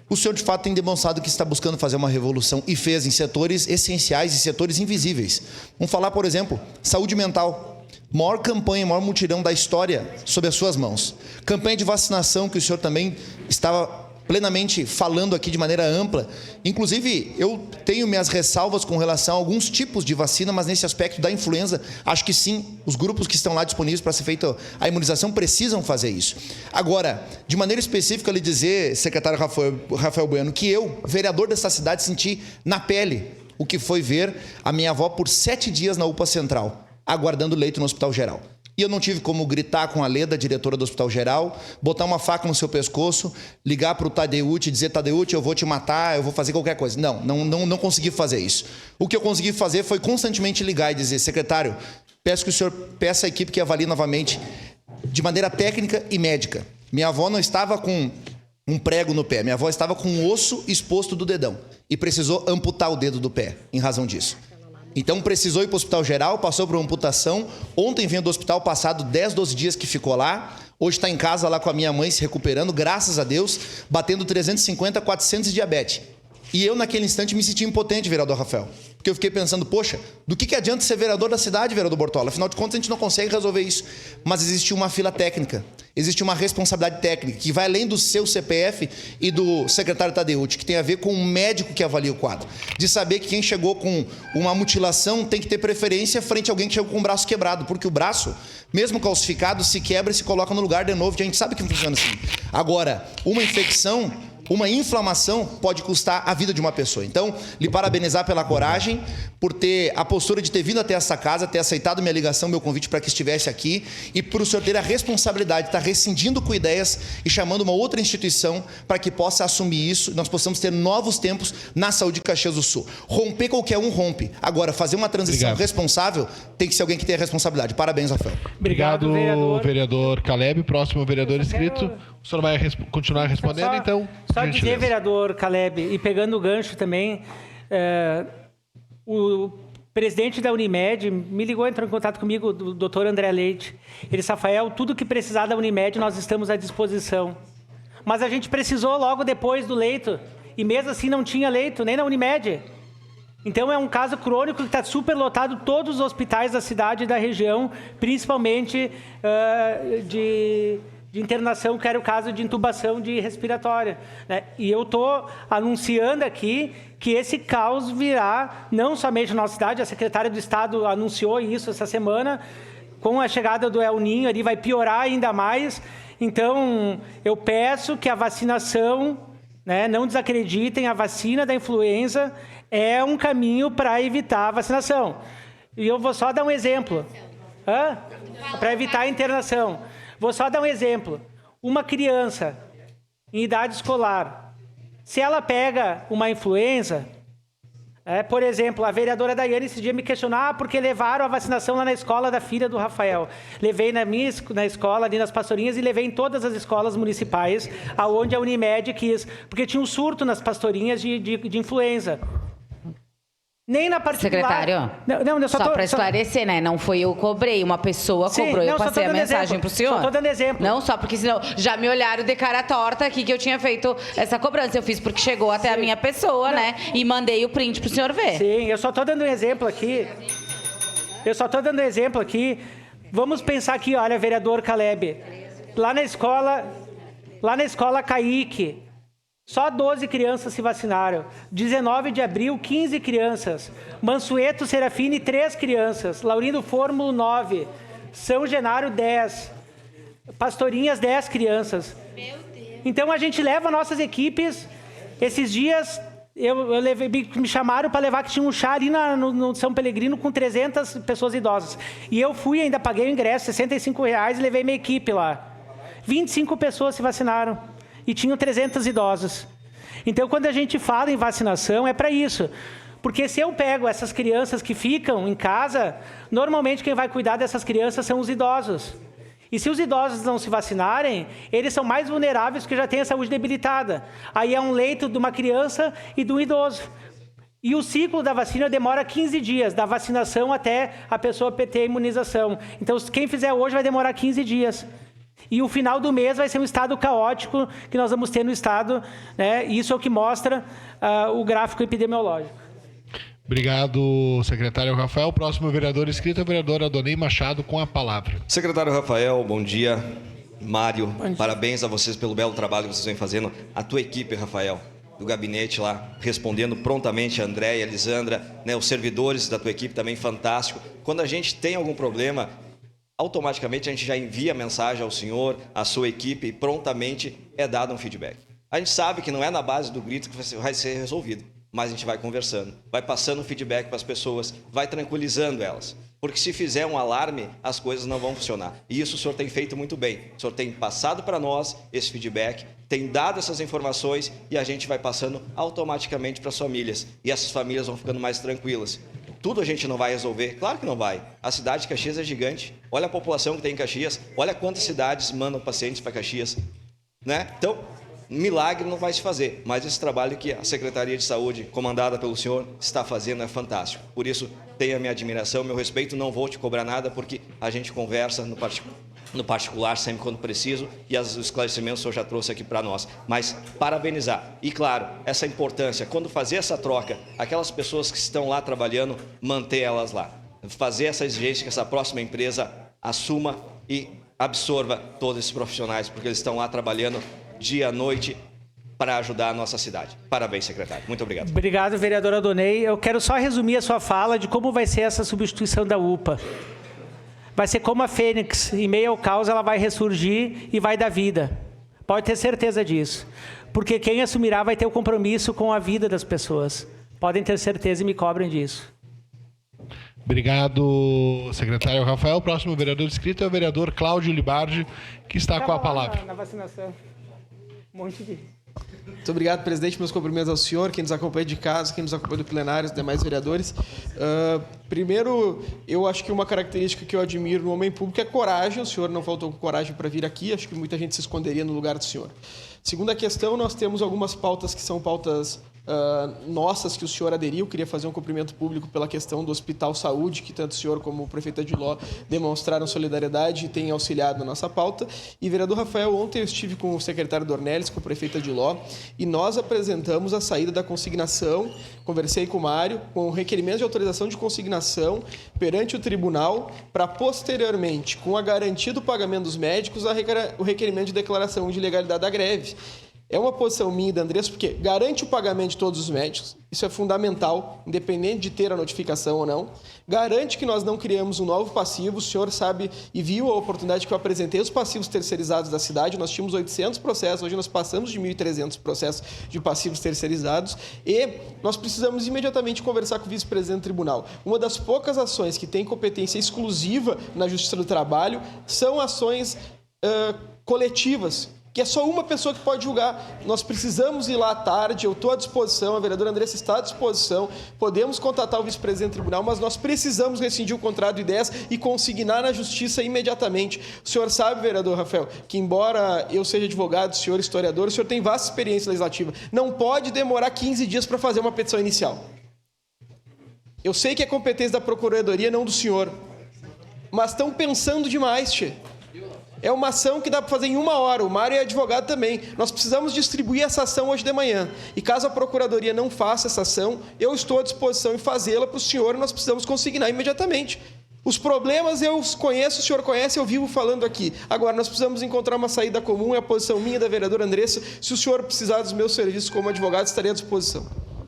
S13: O senhor, de fato, tem demonstrado que está buscando fazer uma revolução e fez em setores essenciais e setores invisíveis. Vamos falar, por exemplo, saúde mental. Maior campanha, maior mutirão da história sob as suas mãos. Campanha de vacinação, que o senhor também estava plenamente falando aqui de maneira ampla. Inclusive, eu tenho minhas ressalvas com relação a alguns tipos de vacina, mas nesse aspecto da influenza, acho que sim, os grupos que estão lá disponíveis para ser feita a imunização precisam fazer isso. Agora, de maneira específica, lhe dizer, secretário Rafael Bueno, que eu, vereador dessa cidade, senti na pele o que foi ver a minha avó por 7 dias na UPA Central, aguardando leito no Hospital Geral. E eu não tive como gritar com a Leda, diretora do Hospital Geral, botar uma faca no seu pescoço, ligar para o Tadeucci e dizer, Tadeucci, eu vou te matar, eu vou fazer qualquer coisa. Não consegui fazer isso. O que eu consegui fazer foi constantemente ligar e dizer, secretário, peço que o senhor peça à equipe que avalie novamente de maneira técnica e médica. Minha avó não estava com um prego no pé, minha avó estava com um osso exposto do dedão e precisou amputar o dedo do pé em razão disso. Então precisou ir para o Hospital Geral, passou por uma amputação. Ontem veio do hospital, passado 10, 12 dias que ficou lá. Hoje está em casa lá com a minha mãe se recuperando, graças a Deus, batendo 350, 400 de diabetes. E eu, naquele instante, me senti impotente, vereador Rafael. Porque eu fiquei pensando, poxa, do que adianta ser vereador da cidade, vereador Bortola? Afinal de contas, a gente não consegue resolver isso. Mas existe uma fila técnica, existe uma responsabilidade técnica, que vai além do seu CPF e do secretário Tadeucci, que tem a ver com o médico que avalia o quadro. De saber que quem chegou com uma mutilação tem que ter preferência frente a alguém que chegou com o braço quebrado, porque o braço, mesmo calcificado, se quebra e se coloca no lugar de novo, a gente sabe que funciona assim. Agora, uma infecção, uma inflamação pode custar a vida de uma pessoa. Então, lhe parabenizar pela coragem, por ter a postura de ter vindo até essa casa, ter aceitado minha ligação, meu convite para que estivesse aqui, e por o senhor ter a responsabilidade de estar rescindindo com ideias e chamando uma outra instituição para que possa assumir isso e nós possamos ter novos tempos na saúde de Caxias do Sul. Romper qualquer um rompe. Agora, fazer uma transição responsável tem que ser alguém que tenha responsabilidade. Parabéns, Rafael.
S14: Obrigado, vereador Caleb. Próximo vereador inscrito. O senhor vai continuar respondendo, então?
S1: Só dizer, vereador Caleb, e pegando o gancho também, o presidente da Unimed me ligou, entrou em contato comigo, o doutor André Leite. Ele disse, Rafael, tudo que precisar da Unimed, nós estamos à disposição. Mas a gente precisou logo depois do leito, e mesmo assim não tinha leito, nem na Unimed. Então é um caso crônico que está super lotado, todos os hospitais da cidade e da região, principalmente de internação, que era o caso de intubação de respiratória, né? E eu estou anunciando aqui que esse caos virá não somente na nossa cidade, a secretária do Estado anunciou isso essa semana, com a chegada do El Niño ali vai piorar ainda mais. Então, eu peço que a vacinação, né, não desacreditem, a vacina da influenza é um caminho para evitar a vacinação. E eu vou só dar um exemplo, para evitar a internação. Vou só dar um exemplo. Uma criança em idade escolar, se ela pega uma influenza, por exemplo, a vereadora Daiane esse dia me questionou, porque levaram a vacinação lá na escola da filha do Rafael. Levei na escola, ali nas Pastorinhas, e levei em todas as escolas municipais, aonde a Unimed quis, porque tinha um surto nas Pastorinhas de influenza. Nem na particular.
S8: Secretário, só para esclarecer, né? Não foi eu que cobrei, uma pessoa cobrou, eu passei a mensagem para o senhor.
S1: Só estou dando exemplo.
S8: Não, só porque senão já me olharam de cara torta aqui que eu tinha feito essa cobrança. Eu fiz porque chegou até a minha pessoa, né? E mandei o print para o senhor ver.
S1: Sim, eu só estou dando um exemplo aqui. Vamos pensar aqui, olha, vereador Caleb, lá na escola Caique, só 12 crianças se vacinaram. 19 de abril, 15 crianças. Mansueto Serafini, 3 crianças. Laurindo Fórmulo, 9. São Genaro, 10. Pastorinhas, 10 crianças. Meu Deus. Então, a gente leva nossas equipes. Esses dias, me chamaram para levar, que tinha um chá ali no São Pelegrino com 300 pessoas idosas. E eu fui, ainda paguei o ingresso, R$65, e levei minha equipe lá. 25 pessoas se vacinaram. e tinham 300 idosos. Então, quando a gente fala em vacinação, é para isso. Porque se eu pego essas crianças que ficam em casa, normalmente quem vai cuidar dessas crianças são os idosos. E se os idosos não se vacinarem, eles são mais vulneráveis porque já têm a saúde debilitada. Aí é um leito de uma criança e de um idoso. E o ciclo da vacina demora 15 dias, da vacinação até a pessoa ter a imunização. Então, quem fizer hoje vai demorar 15 dias. E o final do mês vai ser um estado caótico que nós vamos ter no estado, né? Isso é o que mostra o gráfico epidemiológico.
S14: Obrigado, secretário Rafael. Próximo vereador inscrito é o vereador Adonei Machado, com a palavra.
S15: Secretário Rafael, bom dia. Mário, bom dia. Parabéns a vocês pelo belo trabalho que vocês vêm fazendo. A tua equipe, Rafael, do gabinete lá, respondendo prontamente a Andréia, a Elisandra, né, os servidores da tua equipe também, fantástico. Quando a gente tem algum problema, automaticamente a gente já envia a mensagem ao senhor, à sua equipe, e prontamente é dado um feedback. A gente sabe que não é na base do grito que vai ser resolvido, mas a gente vai conversando, vai passando um feedback para as pessoas, vai tranquilizando elas. Porque se fizer um alarme, as coisas não vão funcionar. E isso o senhor tem feito muito bem. O senhor tem passado para nós esse feedback, tem dado essas informações e a gente vai passando automaticamente para as famílias. E essas famílias vão ficando mais tranquilas. Tudo a gente não vai resolver? Claro que não vai. A cidade de Caxias é gigante. Olha a população que tem em Caxias. Olha quantas cidades mandam pacientes para Caxias. Né? Então, milagre não vai se fazer. Mas esse trabalho que a Secretaria de Saúde, comandada pelo senhor, está fazendo é fantástico. Por isso, tenha minha admiração, meu respeito. Não vou te cobrar nada, porque a gente conversa no particular, sempre quando preciso, e os esclarecimentos o senhor já trouxe aqui para nós. Mas parabenizar. E, claro, essa importância, quando fazer essa troca, aquelas pessoas que estão lá trabalhando, manter elas lá. Fazer essa exigência que essa próxima empresa assuma e absorva todos esses profissionais, porque eles estão lá trabalhando dia, noite, para ajudar a nossa cidade. Parabéns, secretário. Muito obrigado.
S1: Obrigado, vereador Adonei. Eu quero só resumir a sua fala de como vai ser essa substituição da UPA. Vai ser como a Fênix, em meio ao caos ela vai ressurgir e vai dar vida. Pode ter certeza disso. Porque quem assumirá vai ter o compromisso com a vida das pessoas. Podem ter certeza e me cobrem disso.
S14: Obrigado, secretário Rafael. O próximo vereador inscrito é o vereador Cláudio Libardi, que está com a palavra.
S1: Na vacinação. Um monte de...
S16: Muito obrigado, presidente. Meus cumprimentos ao senhor, quem nos acompanha de casa, quem nos acompanha do plenário, os demais vereadores. Primeiro, eu acho que uma característica que eu admiro no homem público é coragem. O senhor não faltou com coragem para vir aqui. Acho que muita gente se esconderia no lugar do senhor. Segunda questão, nós temos algumas pautas que são pautas nossas que o senhor aderiu. Queria fazer um cumprimento público pela questão do Hospital Saúde, que tanto o senhor como o prefeito Adiló demonstraram solidariedade e têm auxiliado na nossa pauta. E, vereador Rafael, ontem eu estive com o secretário Dornelles, com o prefeito Adiló, e nós apresentamos a saída da consignação, conversei com o Mário, com o requerimento de autorização de consignação perante o tribunal, para posteriormente, com a garantia do pagamento dos médicos, o requerimento de declaração de ilegalidade da greve. É uma posição minha e da Andressa, porque garante o pagamento de todos os médicos, isso é fundamental, independente de ter a notificação ou não. Garante que nós não criamos um novo passivo, o senhor sabe e viu a oportunidade que eu apresentei, os passivos terceirizados da cidade, nós tínhamos 800 processos, hoje nós passamos de 1.300 processos de passivos terceirizados, e nós precisamos imediatamente conversar com o vice-presidente do tribunal. Uma das poucas ações que tem competência exclusiva na Justiça do Trabalho são ações coletivas, que é só uma pessoa que pode julgar. Nós precisamos ir lá à tarde, eu estou à disposição, a vereadora Andressa está à disposição, podemos contatar o vice-presidente do tribunal, mas nós precisamos rescindir o contrato de ideias e consignar na justiça imediatamente. O senhor sabe, vereador Rafael, que embora eu seja advogado, o senhor historiador, o senhor tem vasta experiência legislativa. Não pode demorar 15 dias para fazer uma petição inicial. Eu sei que é competência da Procuradoria, não do senhor, mas estão pensando demais, tchê. É uma ação que dá para fazer em 1 hora. O Mário é advogado também. Nós precisamos distribuir essa ação hoje de manhã. E caso a Procuradoria não faça essa ação, eu estou à disposição em fazê-la para o senhor e nós precisamos consignar imediatamente. Os problemas eu conheço, o senhor conhece, eu vivo falando aqui. Agora, nós precisamos encontrar uma saída comum, é a posição minha e da vereadora Andressa. Se o senhor precisar dos meus serviços como advogado, estarei à disposição.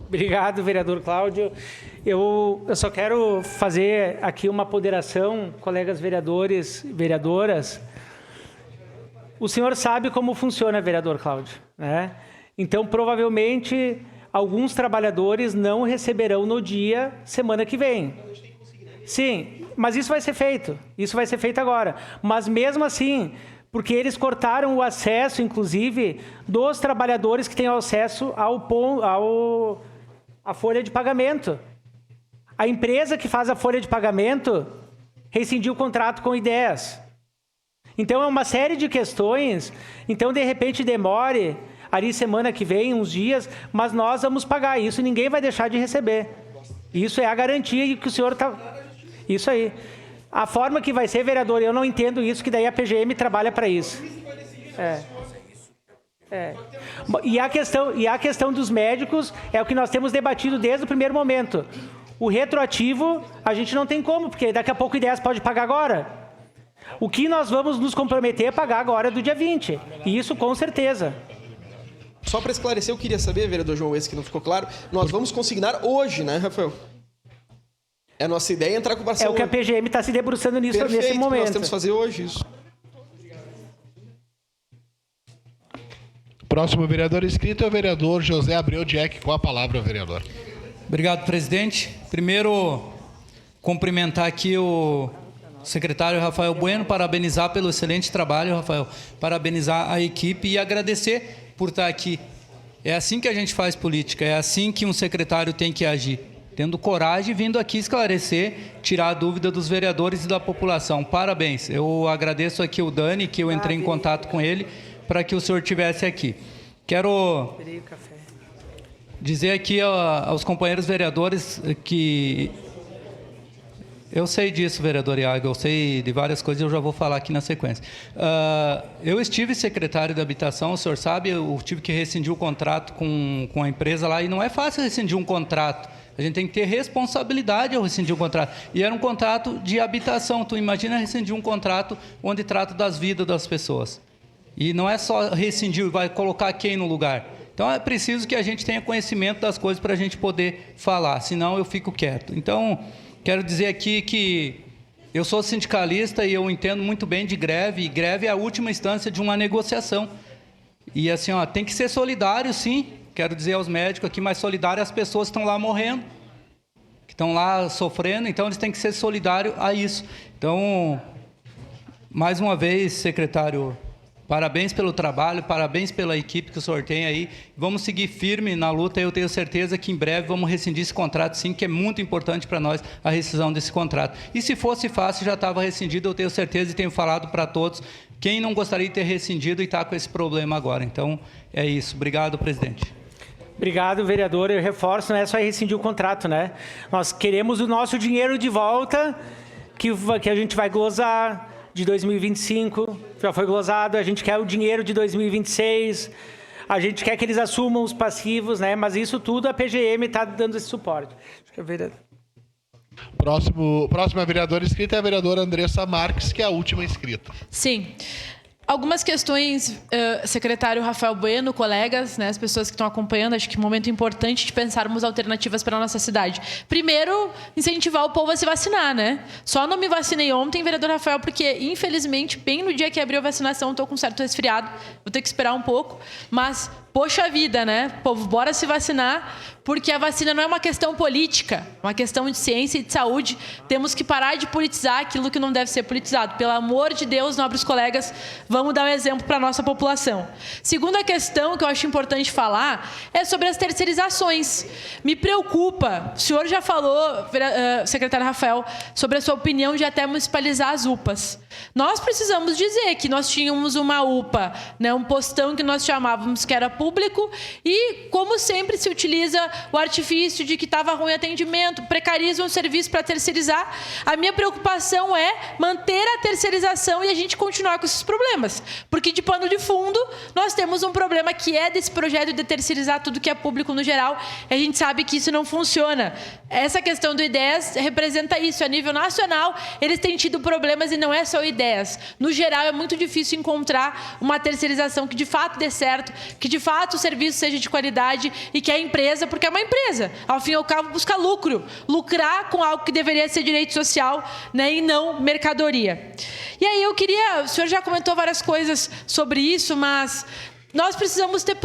S1: Obrigado, vereador Cláudio. Eu só quero fazer aqui uma ponderação, colegas vereadores e vereadoras. O senhor sabe como funciona, vereador Cláudio, né? Então, provavelmente, alguns trabalhadores não receberão no dia semana que vem. Sim, mas isso vai ser feito. Isso vai ser feito agora. Mas, mesmo assim, porque eles cortaram o acesso, inclusive, dos trabalhadores que têm acesso à folha de pagamento. A empresa que faz a folha de pagamento rescindiu o contrato com Ideias. Então, é uma série de questões. Então, de repente, demore ali semana que vem, uns dias, mas nós vamos pagar isso, ninguém vai deixar de receber. Isso é a garantia que o senhor está... Isso aí. A forma que vai ser, vereador, eu não entendo isso, que daí a PGM trabalha para isso. E a questão dos médicos é o que nós temos debatido desde o primeiro momento. O retroativo, a gente não tem como, porque daqui a pouco Ideias pode pagar agora. O que nós vamos nos comprometer a pagar agora do dia 20. E isso com certeza.
S16: Só para esclarecer, eu queria saber, vereador João, esse que não ficou claro, nós vamos consignar hoje, né, Rafael? É a nossa ideia entrar com o parcela.
S1: É o que a PGM está se debruçando nisso.
S16: Perfeito,
S1: nesse momento.
S16: Nós temos que fazer hoje isso.
S14: Próximo vereador inscrito é o vereador José Abreu Jack. Com a palavra, vereador.
S17: Obrigado, presidente. Primeiro, cumprimentar aqui o secretário Rafael Bueno, parabenizar pelo excelente trabalho, Rafael, parabenizar a equipe e agradecer por estar aqui. É assim que a gente faz política, é assim que um secretário tem que agir. Tendo coragem, vindo aqui esclarecer, tirar a dúvida dos vereadores e da população. Parabéns. Eu agradeço aqui o Dani, que eu entrei em contato com ele, para que o senhor estivesse aqui. Quero dizer aqui aos companheiros vereadores que... Eu sei disso, vereador Iago, eu sei de várias coisas, eu já vou falar aqui na sequência. Eu estive secretário de habitação, o senhor sabe, eu tive que rescindir o contrato com a empresa lá, e não é fácil rescindir um contrato. A gente tem que ter responsabilidade ao rescindir um contrato. E era um contrato de habitação. Tu imagina rescindir um contrato onde trata das vidas das pessoas. E não é só rescindir, vai colocar quem no lugar. Então, é preciso que a gente tenha conhecimento das coisas para a gente poder falar, senão eu fico quieto. Então, quero dizer aqui que eu sou sindicalista e eu entendo muito bem de greve, e greve é a última instância de uma negociação. E assim, tem que ser solidário, sim. Quero dizer aos médicos aqui, mas solidário às pessoas que estão lá morrendo, que estão lá sofrendo, então eles têm que ser solidários a isso. Então, mais uma vez, secretário, parabéns pelo trabalho, parabéns pela equipe que o senhor tem aí. Vamos seguir firme na luta, eu tenho certeza que em breve vamos rescindir esse contrato, sim, que é muito importante para nós a rescisão desse contrato. E se fosse fácil, já estava rescindido, eu tenho certeza e tenho falado para todos, quem não gostaria de ter rescindido e está com esse problema agora. Então, é isso. Obrigado, presidente.
S1: Obrigado, vereador. Eu reforço, não é só rescindir o contrato, né? Nós queremos o nosso dinheiro de volta, que a gente vai glosar de 2025, já foi glosado, a gente quer o dinheiro de 2026, a gente quer que eles assumam os passivos, né? Mas isso tudo a PGM está dando esse suporte. Acho que é vereador.
S14: Próxima vereadora inscrita é a vereadora Andressa Marques, que é a última inscrita.
S18: Sim. Algumas questões, secretário Rafael Bueno, colegas, né, as pessoas que estão acompanhando, acho que é um momento importante de pensarmos alternativas para a nossa cidade. Primeiro, incentivar o povo a se vacinar, né? Só não me vacinei ontem, vereador Rafael, porque, infelizmente, bem no dia que abriu a vacinação, estou com um certo resfriado, vou ter que esperar um pouco, mas, poxa vida, né? Povo, bora se vacinar, porque a vacina não é uma questão política, é uma questão de ciência e de saúde. Temos que parar de politizar aquilo que não deve ser politizado. Pelo amor de Deus, nobres colegas, vamos dar um exemplo para a nossa população. Segunda questão que eu acho importante falar é sobre as terceirizações. Me preocupa, o senhor já falou, secretário Rafael, sobre a sua opinião de até municipalizar as UPAs. Nós precisamos dizer que nós tínhamos uma UPA, né, um postão que nós chamávamos que era público, e, como sempre, se utiliza o artifício de que estava ruim atendimento, precarizam o serviço para terceirizar. A minha preocupação é manter a terceirização e a gente continuar com esses problemas. Porque, de pano de fundo, nós temos um problema que é desse projeto de terceirizar tudo que é público no geral, e a gente sabe que isso não funciona. Essa questão do Ideias representa isso. A nível nacional, eles têm tido problemas e não é só o Ideias. No geral, é muito difícil encontrar uma terceirização que de fato dê certo, que de fato o serviço seja de qualidade e que a empresa, porque é uma empresa, ao fim e ao cabo, busca lucro. Lucrar com algo que deveria ser direito social, né, e não mercadoria. E aí eu queria... O senhor já comentou várias coisas sobre isso, mas... Nós precisamos ter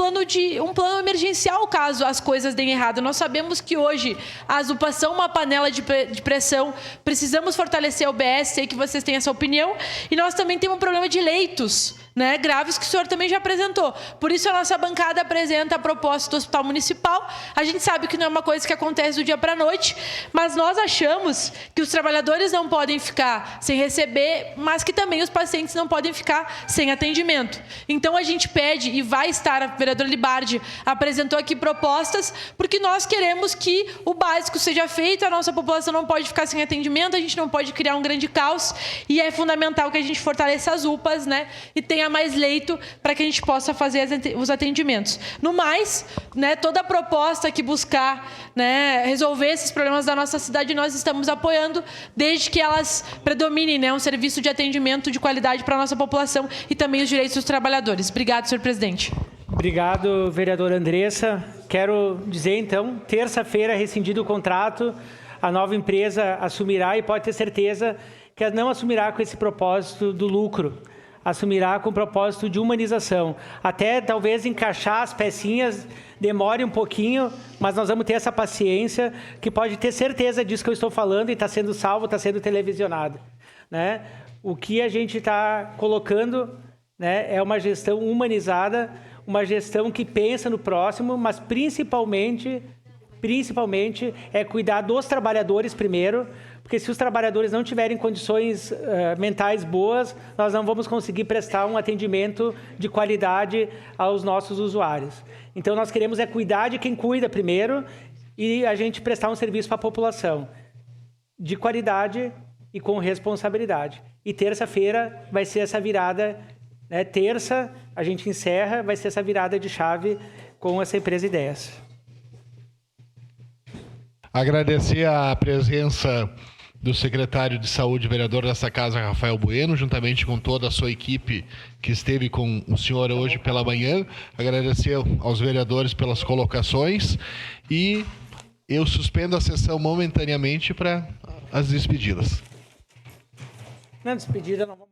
S18: um plano emergencial caso as coisas deem errado. Nós sabemos que hoje as UPAs são uma panela de pressão. Precisamos fortalecer a UBS, sei que vocês têm essa opinião. E nós também temos um problema de leitos, né, graves que o senhor também já apresentou. Por isso a nossa bancada apresenta a proposta do Hospital Municipal. A gente sabe que não é uma coisa que acontece do dia para a noite, mas nós achamos que os trabalhadores não podem ficar sem receber, mas que também os pacientes não podem ficar sem atendimento. Então a gente pede, e vai estar, a vereadora Libardi apresentou aqui propostas, porque nós queremos que o básico seja feito, a nossa população não pode ficar sem atendimento, a gente não pode criar um grande caos, e é fundamental que a gente fortaleça as UPAs, né, e tenha mais leito para que a gente possa fazer os atendimentos. No mais, né, toda a proposta que buscar, né, resolver esses problemas da nossa cidade, nós estamos apoiando, desde que elas predominem, né, um serviço de atendimento de qualidade para a nossa população e também os direitos dos trabalhadores. Obrigado, senhor presidente.
S1: Obrigado, vereadora Andressa. Quero dizer, então, terça-feira, rescindido o contrato, a nova empresa assumirá, e pode ter certeza que não assumirá com esse propósito do lucro, assumirá com o propósito de humanização. Até talvez encaixar as pecinhas demore um pouquinho, mas nós vamos ter essa paciência, que pode ter certeza disso que eu estou falando, e está sendo salvo, está sendo televisionado, né? O que a gente está colocando, né, é uma gestão humanizada, uma gestão que pensa no próximo, mas principalmente é cuidar dos trabalhadores primeiro, porque se os trabalhadores não tiverem condições mentais boas, nós não vamos conseguir prestar um atendimento de qualidade aos nossos usuários. Então, nós queremos cuidar de quem cuida primeiro e a gente prestar um serviço para a população de qualidade e com responsabilidade. E terça-feira vai ser essa virada, né? Terça, a gente encerra, vai ser essa virada de chave com essa empresa Ideias.
S14: Agradecer a presença do secretário de Saúde, vereador dessa casa, Rafael Bueno, juntamente com toda a sua equipe que esteve com o senhor hoje pela manhã. Agradecer aos vereadores pelas colocações e eu suspendo a sessão momentaneamente para as despedidas.
S1: Na despedida, não vamos...